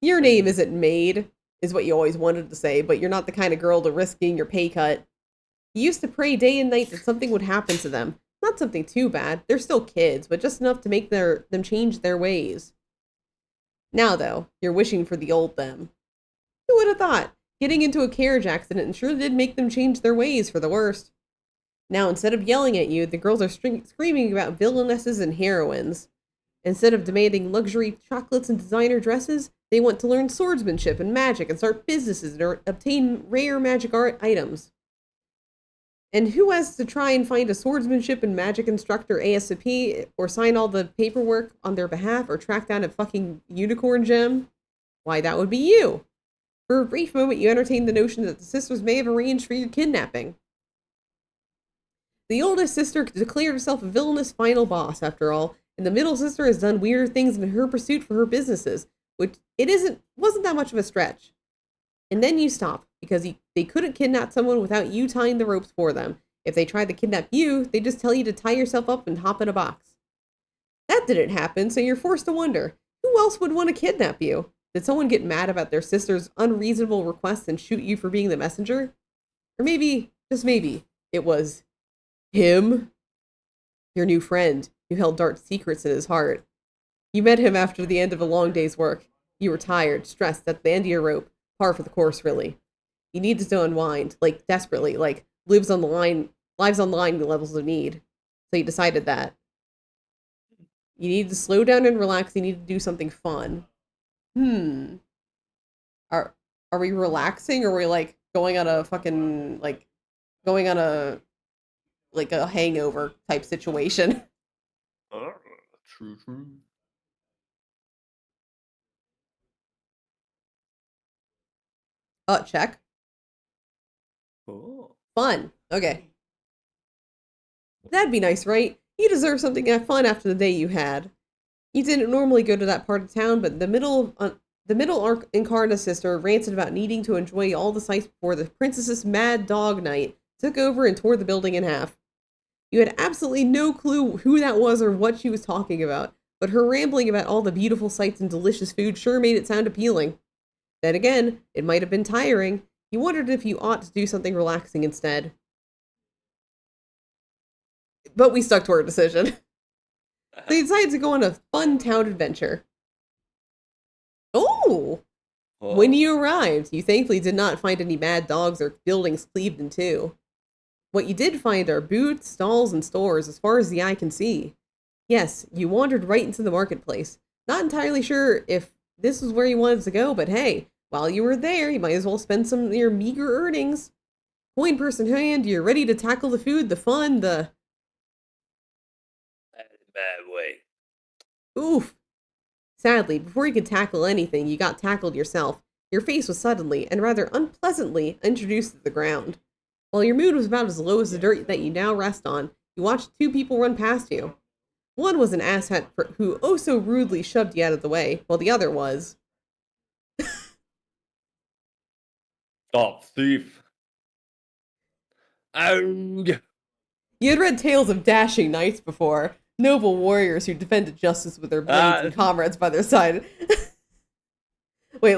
Your name isn't maid, is what you always wanted to say, but you're not the kind of girl to risk getting your pay cut. You used to pray day and night that something would happen to them. Not something too bad. They're still kids, but just enough to make them change their ways. Now, though, you're wishing for the old them. Who would have thought? Getting into a carriage accident sure did make them change their ways for the worst. Now, instead of yelling at you, the girls are screaming about villainesses and heroines. Instead of demanding luxury chocolates and designer dresses, they want to learn swordsmanship and magic and start businesses and obtain rare magic art items. And who has to try and find a swordsmanship and magic instructor ASAP, or sign all the paperwork on their behalf, or track down a fucking unicorn gem? Why, that would be you. For a brief moment, you entertained the notion that the sisters may have arranged for your kidnapping. The oldest sister declared herself a villainous final boss, after all, and the middle sister has done weirder things in her pursuit for her businesses, which wasn't that much of a stretch. And then you stop, because they couldn't kidnap someone without you tying the ropes for them. If they tried to kidnap you, they just tell you to tie yourself up and hop in a box. That didn't happen, so you're forced to wonder, who else would want to kidnap you? Did someone get mad about their sister's unreasonable requests and shoot you for being the messenger? Or maybe, just maybe, it was him? Your new friend, who held dark secrets in his heart. You met him after the end of a long day's work. You were tired, stressed, at the end of your rope. Par for the course, really. You needed to unwind, desperately, lives on the line levels of need. So you decided that. You need to slow down and relax, you need to do something fun. Are we relaxing, or are we, going on a fucking, going on a hangover type situation? True. Check. Oh. Fun. Okay. That'd be nice, right? You deserve something fun after the day you had. You didn't normally go to that part of town, but the middle Incarna sister ranted about needing to enjoy all the sights before the princess's mad dog night took over and tore the building in half. You had absolutely no clue who that was or what she was talking about, but her rambling about all the beautiful sights and delicious food sure made it sound appealing. Then again, it might have been tiring. You wondered if you ought to do something relaxing instead. But we stuck to our decision. So you decided to go on a fun town adventure. Oh! When you arrived, you thankfully did not find any mad dogs or buildings cleaved in two. What you did find are booths, stalls, and stores as far as the eye can see. Yes, you wandered right into the marketplace, not entirely sure if this was where you wanted to go, but hey, while you were there, you might as well spend some of your meager earnings. Coin purse in hand, you're ready to tackle the food, the fun, the... Bad way. Oof. Sadly, before you could tackle anything, you got tackled yourself. Your face was suddenly, and rather unpleasantly, introduced to the ground. While your mood was about as low as the dirt that you now rest on, you watched two people run past you. One was an asshat who oh so rudely shoved you out of the way, while the other was... Stop, thief. Ow. You had read tales of dashing knights before, noble warriors who defended justice with their blades and comrades by their side. Wait,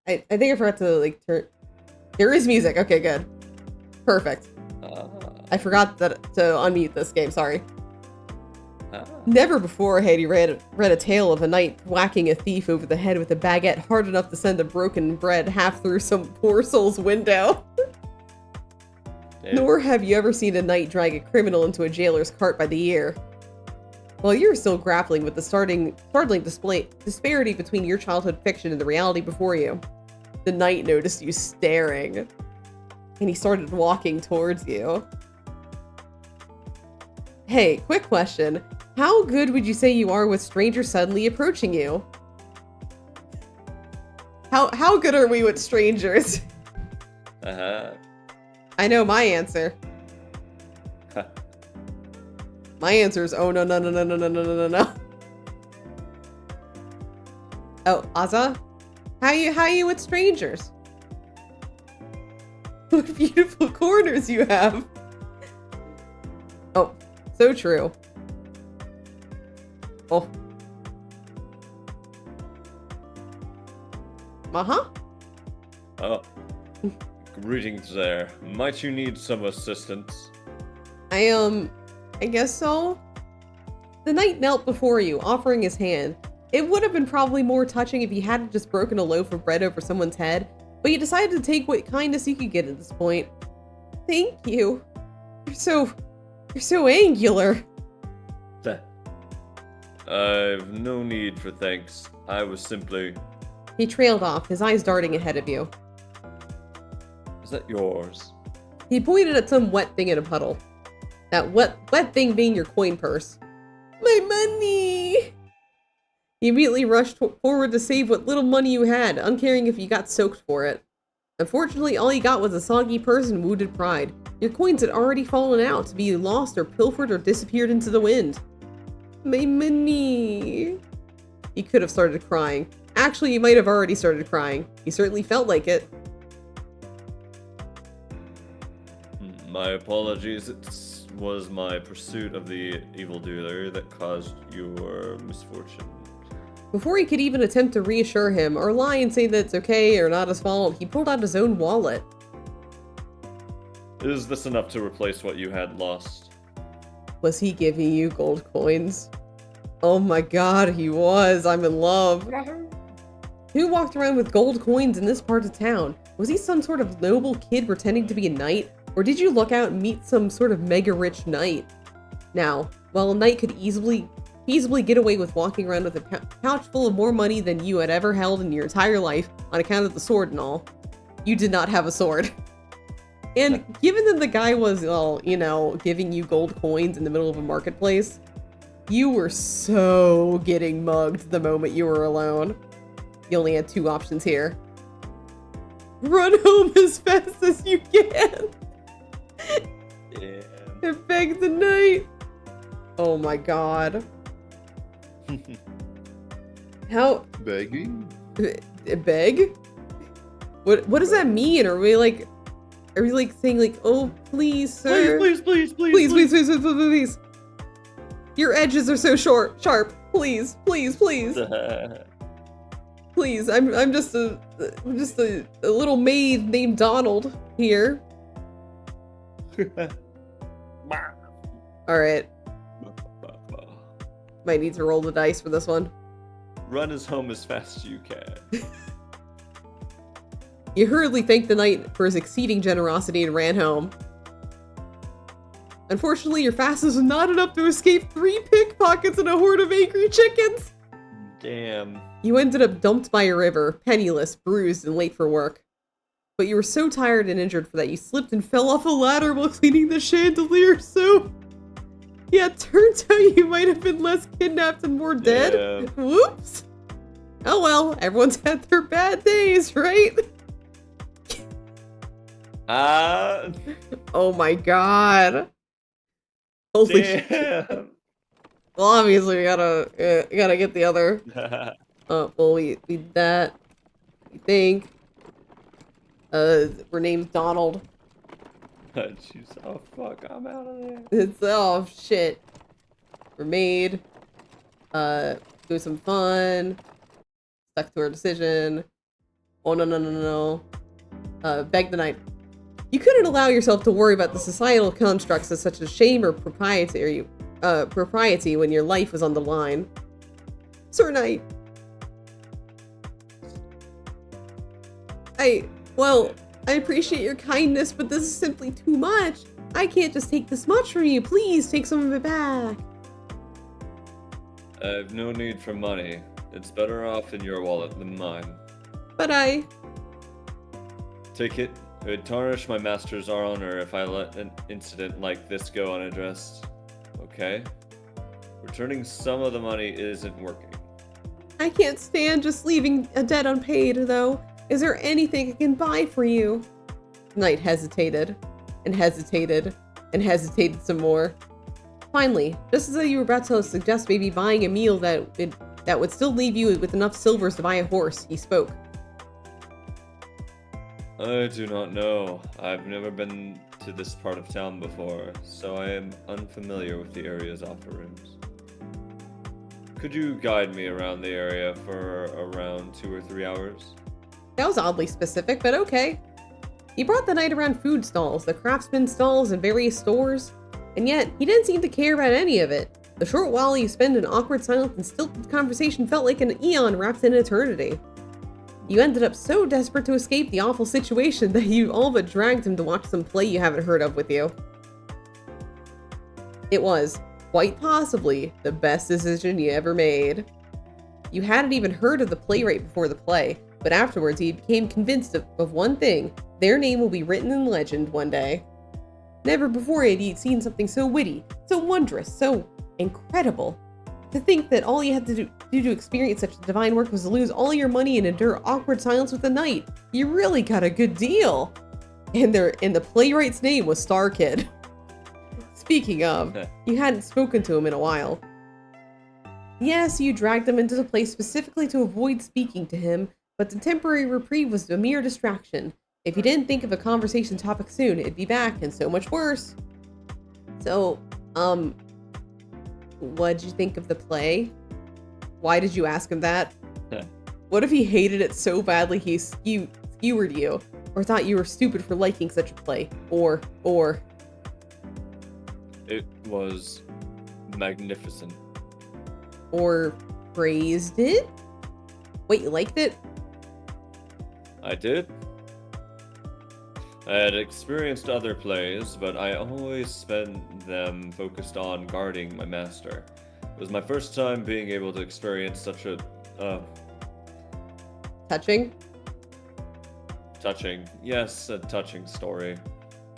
I think I forgot to, like, turn... There is music. Okay, good. Perfect. I forgot to unmute this game, sorry. Never before had he read a tale of a knight whacking a thief over the head with a baguette hard enough to send a broken bread half through some poor soul's window. Nor have you ever seen a knight drag a criminal into a jailer's cart by the ear. While you were still grappling with the startling disparity between your childhood fiction and the reality before you, the knight noticed you staring, and he started walking towards you. Hey, quick question. How good would you say you are with strangers suddenly approaching you? How good are we with strangers? I know my answer. My answer is oh no. Oh, Azza? How you with strangers? What beautiful corners you have. Oh, so true. Oh. Uh-huh. Oh. Greetings there. Might you need some assistance? I guess so. The knight knelt before you, offering his hand. It would have been probably more touching if he hadn't just broken a loaf of bread over someone's head, but you decided to take what kindness you could get at this point. Thank you. You're so angular. I've no need for thanks. I was simply... He trailed off, his eyes darting ahead of you. Is that yours? He pointed at some wet thing in a puddle. That wet thing being your coin purse. My money! He immediately rushed forward to save what little money you had, uncaring if you got soaked for it. Unfortunately, all you got was a soggy purse and wounded pride. Your coins had already fallen out to be lost or pilfered or disappeared into the wind. My money! He could have started crying. Actually, he might have already started crying. He certainly felt like it. My apologies. It was my pursuit of the evildoer that caused your misfortune. Before he could even attempt to reassure him, or lie and say that it's okay or not his fault, he pulled out his own wallet. Is this enough to replace what you had lost? Was he giving you gold coins? Oh my god, he was. I'm in love. Who walked around with gold coins in this part of town? Was he some sort of noble kid pretending to be a knight? Or did you look out and meet some sort of mega-rich knight? Now, while a knight could easily get away with walking around with a pouch full of more money than you had ever held in your entire life on account of the sword and all, you did not have a sword. And given that the guy was, well, you know, giving you gold coins in the middle of a marketplace, you were so getting mugged the moment you were alone. You only had two options here. Run home as fast as you can. Yeah. And beg the knight. Oh my god. How? Begging? Beg? What does that mean? Are we like saying like, oh please, sir? Please. Your edges are so sharp. Please. Please, I'm just a little maid named Donald here. Alright. Might need to roll the dice for this one. Run as home as fast as you can. You hurriedly thanked the knight for his exceeding generosity and ran home. Unfortunately, your fastness was not enough to escape 3 pickpockets and a horde of angry chickens. Damn. You ended up dumped by a river, penniless, bruised, and late for work. But you were so tired and injured for that you slipped and fell off a ladder while cleaning the chandelier, so... Yeah, turns out you might have been less kidnapped and more dead. Yeah. Whoops! Oh well, everyone's had their bad days, right? Oh my god. Holy shit. Damn. Well, obviously we gotta get the other. Well, we need that. We think. We're named Donald. Jeez, oh fuck, I'm out of there. It's, oh shit. We're made. Do some fun. Stuck to our decision. Oh no. Beg the night. You couldn't allow yourself to worry about the societal constructs of such as shame or propriety when your life was on the line. Sir Knight. I appreciate your kindness, but this is simply too much. I can't just take this much from you. Please take some of it back. I've no need for money. It's better off in your wallet than mine. But Take it. It would tarnish my master's honor if I let an incident like this go unaddressed. Okay? Returning some of the money isn't working. I can't stand just leaving a debt unpaid, though. Is there anything I can buy for you? Knight hesitated, and hesitated, and hesitated some more. Finally, just as you were about to suggest maybe buying a meal that would still leave you with enough silvers to buy a horse, he spoke. I do not know. I've never been to this part of town before, so I am unfamiliar with the area's offerings. Could you guide me around the area for around 2 or 3 hours? That was oddly specific, but okay. He brought the knight around food stalls, the craftsman stalls, and various stores, and yet he didn't seem to care about any of it. The short while you spent in awkward silence and stilted conversation felt like an eon wrapped in eternity. You ended up so desperate to escape the awful situation that you all but dragged him to watch some play you haven't heard of with you. It was, quite possibly, the best decision you ever made. You hadn't even heard of the playwright before the play, but afterwards you became convinced of one thing: their name will be written in legend one day. Never before had you seen something so witty, so wondrous, so incredible. To think that all you had to do to experience such a divine work was to lose all your money and endure awkward silence with the knight. You really got a good deal. And the playwright's name was Star Kid. Speaking of, you hadn't spoken to him in a while. Yes, you dragged him into the place specifically to avoid speaking to him, but the temporary reprieve was a mere distraction. If you didn't think of a conversation topic soon, it'd be back and so much worse. So, what'd you think of the play? Why did you ask him that? What if he hated it so badly he skewered you, or thought you were stupid for liking such a play, or... It was magnificent. Or praised it? Wait, you liked it? I did. I had experienced other plays, but I always spent them focused on guarding my master. It was my first time being able to experience such a, Touching? touching, yes, a touching story.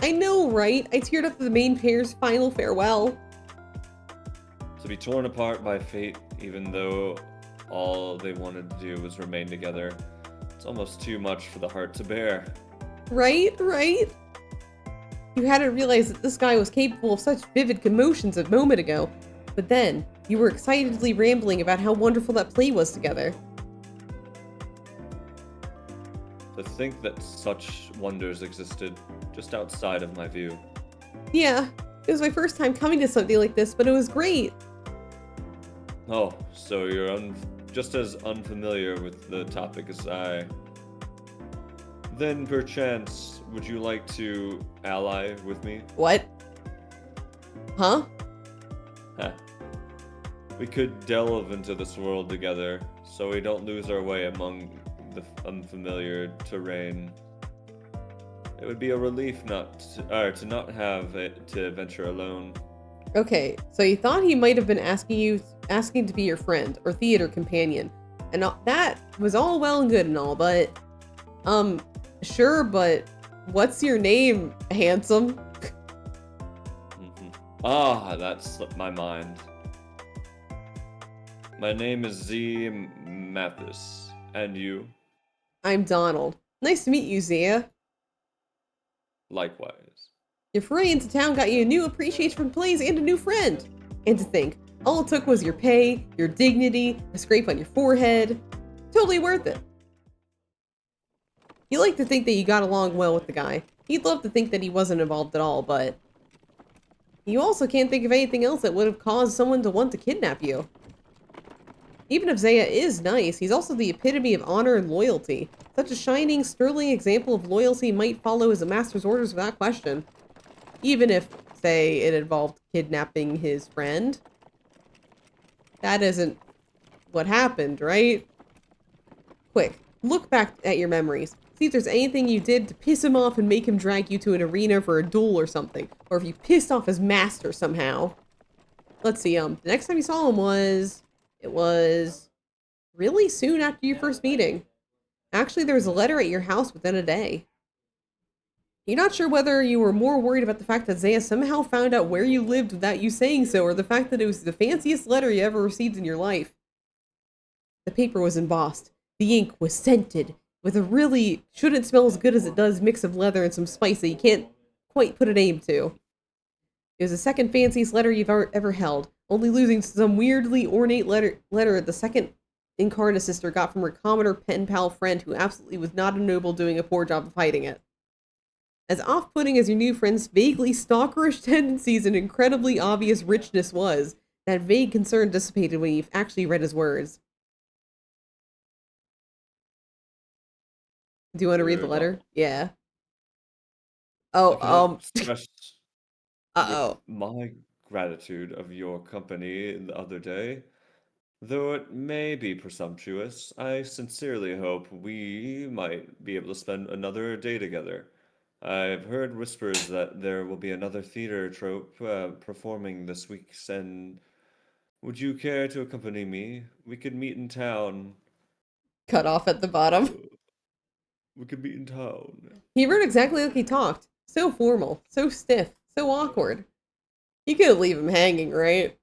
I know, right? I teared up at the main pair's final farewell. To be torn apart by fate, even though all they wanted to do was remain together, it's almost too much for the heart to bear. Right? You hadn't realized that this guy was capable of such vivid commotions a moment ago, but then you were excitedly rambling about how wonderful that play was together. To think that such wonders existed just outside of my view. Yeah, it was my first time coming to something like this, but it was great. Oh, so you're just as unfamiliar with the topic as I. Then, perchance, would you like to ally with me? What? Huh? Heh. We could delve into this world together, so we don't lose our way among the unfamiliar terrain. It would be a relief to not have it to venture alone. Okay, so you thought he might have been asking you asking to be your friend or theater companion. And that was all well and good and all, but, sure, but what's your name, handsome? That slipped my mind. My name is Z. Mathis. And you? I'm Donald. Nice to meet you, Zia. Likewise. Your foray into town got you a new appreciation for plays and a new friend. And to think, all it took was your pay, your dignity, a scrape on your forehead. Totally worth it. You like to think that you got along well with the guy. He'd love to think that he wasn't involved at all, but you also can't think of anything else that would have caused someone to want to kidnap you. Even if Zaya is nice, he's also the epitome of honor and loyalty. Such a shining, sterling example of loyalty might follow his master's orders without question. Even if, say, it involved kidnapping his friend. That isn't what happened, right? Quick, look back at your memories. See if there's anything you did to piss him off and make him drag you to an arena for a duel or something. Or if you pissed off his master somehow. Let's see, the next time you saw him it was really soon after your first meeting. Actually, there was a letter at your house within a day. You're not sure whether you were more worried about the fact that Zaya somehow found out where you lived without you saying so, or the fact that it was the fanciest letter you ever received in your life. The paper was embossed. The ink was scented, with a really shouldn't smell as good as it does mix of leather and some spice that you can't quite put a name to. It was the second fanciest letter you've ever held, only losing to some weirdly ornate letter the second Incarna sister got from her commoner pen pal friend who absolutely was not a noble doing a poor job of hiding it. As off-putting as your new friend's vaguely stalkerish tendencies and incredibly obvious richness was, that vague concern dissipated when you actually read his words. Do you want to read the letter? Yeah. Express Uh-oh. my gratitude of your company the other day. Though it may be presumptuous, I sincerely hope we might be able to spend another day together. I've heard whispers that there will be another theater troupe performing this weekend. Would you care to accompany me? We could meet in town. Cut off at the bottom. We could meet in town. He wrote exactly like he talked. So formal, so stiff, so awkward. You could leave him hanging, right?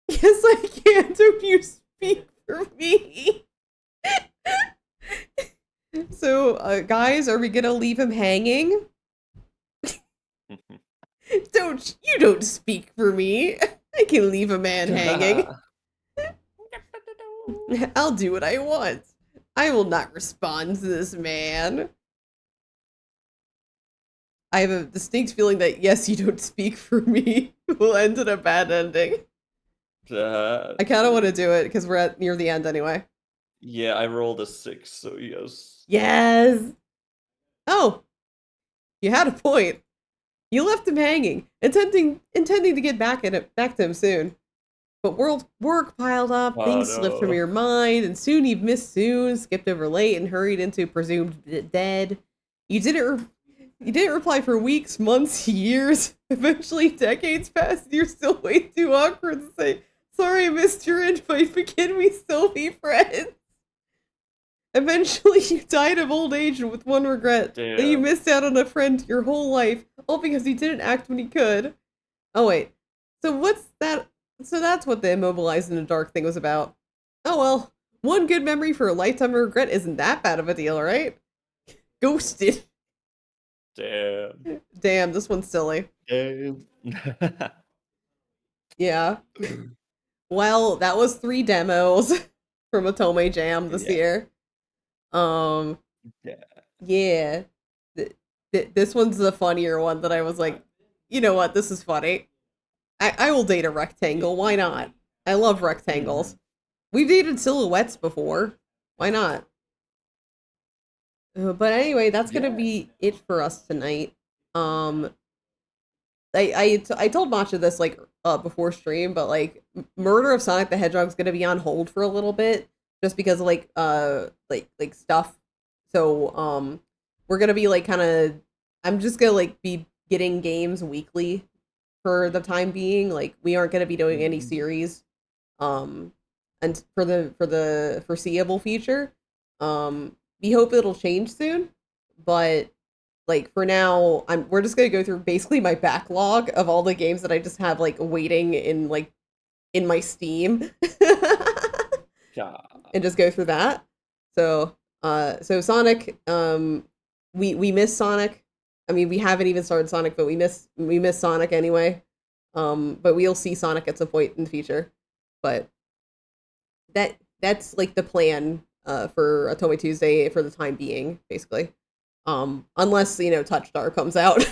Yes, I can. Don't you speak for me. So, guys, are we gonna leave him hanging? You don't speak for me. I can leave a man hanging. I'll do what I want. I will not respond to this man. I have a distinct feeling that, yes, you don't speak for me will end in a bad ending. I kind of want to do it because we're near the end anyway. Yeah, I rolled a 6, so yes. Yes! Oh! You had a point. You left him hanging, intending to get back to him soon. But work piled up, things slipped from your mind, and soon you've missed soon, skipped over late, and hurried into presumed dead. You didn't reply for weeks, months, years. Eventually, decades passed, and you're still way too awkward to say, "Sorry, I missed your invite, but can we still be friends?" Eventually, you died of old age with one regret, that you missed out on a friend your whole life, all because he didn't act when he could. Oh wait, so what's that? So that's what the immobilized in the dark thing was about. Oh well, one good memory for a lifetime of regret isn't that bad of a deal, right? Ghosted. Damn. Damn, this one's silly. Damn. Yeah. Well, that was 3 demos from Otome Jam this year. Yeah. This one's the funnier one that I was like, you know what, this is funny. I will date a rectangle, why not? I love rectangles. We've dated silhouettes before. Why not? But anyway, that's gonna be it for us tonight. I told Matcha this like before stream, but like Murder of Sonic the Hedgehog's gonna be on hold for a little bit just because of like stuff. So we're gonna be like kind of I'm just gonna like be getting games weekly for the time being. Like, we aren't going to be doing any series, and for the foreseeable future. We hope it'll change soon, but like for now, we're just gonna go through basically my backlog of all the games that I just have like waiting in my Steam, Yeah. and just go through that. So Sonic, we miss Sonic. I mean, we haven't even started Sonic, but we miss Sonic anyway. But we'll see Sonic at some point in the future. But that's like the plan for Otome Tuesday for the time being, basically. Unless, Touchstar comes out.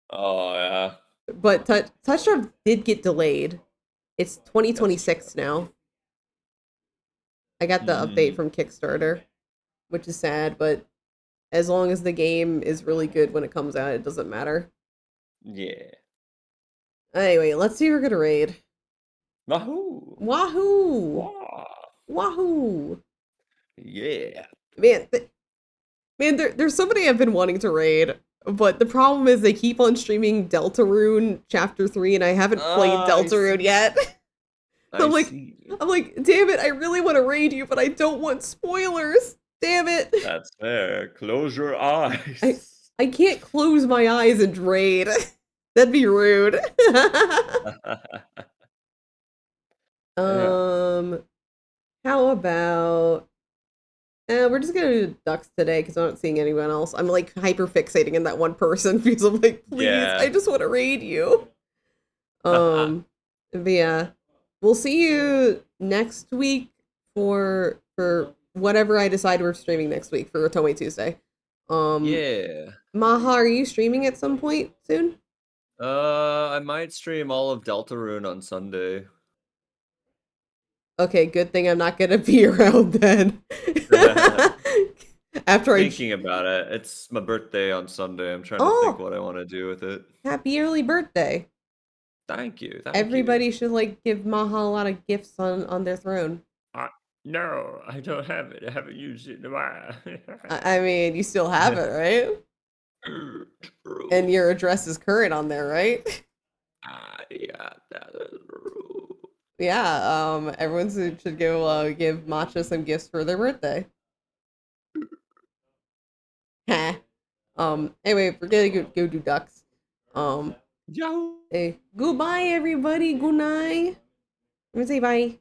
Oh yeah. But Touchstar did get delayed. It's 2026 now. I got the update from Kickstarter, which is sad, but as long as the game is really good when it comes out, it doesn't matter. Yeah. Anyway, let's see who we're gonna raid. Wahoo! Wahoo! Wah. Wahoo! Yeah. Man, there's somebody I've been wanting to raid, but the problem is they keep on streaming Deltarune Chapter 3, and I haven't played Deltarune yet. So I'm like, damn it, I really want to raid you, but I don't want spoilers. Damn it. That's fair. Close your eyes. I can't close my eyes and raid. That'd be rude. How about we're just gonna do ducks today because I'm not seeing anyone else. I'm like hyper fixating in that one person because I'm like, please, Yeah. I just want to raid you. But yeah, we'll see you next week for whatever I decide we're streaming next week for Otome Tuesday. Yeah. Maha, are you streaming at some point soon? I might stream all of Deltarune on Sunday. Okay, good thing I'm not gonna be around then. After Thinking about it, it's my birthday on Sunday. I'm trying to think what I want to do with it. Happy early birthday. Thank you. Everybody should like give Maha a lot of gifts on their throne. No, I don't have it. I haven't used it in a while. I mean, you still have it, right? And your address is current on there, right? Yeah, that is true. Yeah, everyone should go give Matcha some gifts for their birthday. Anyway, we're gonna go do ducks. Yo. Hey, goodbye everybody, good night. I'm gonna say bye.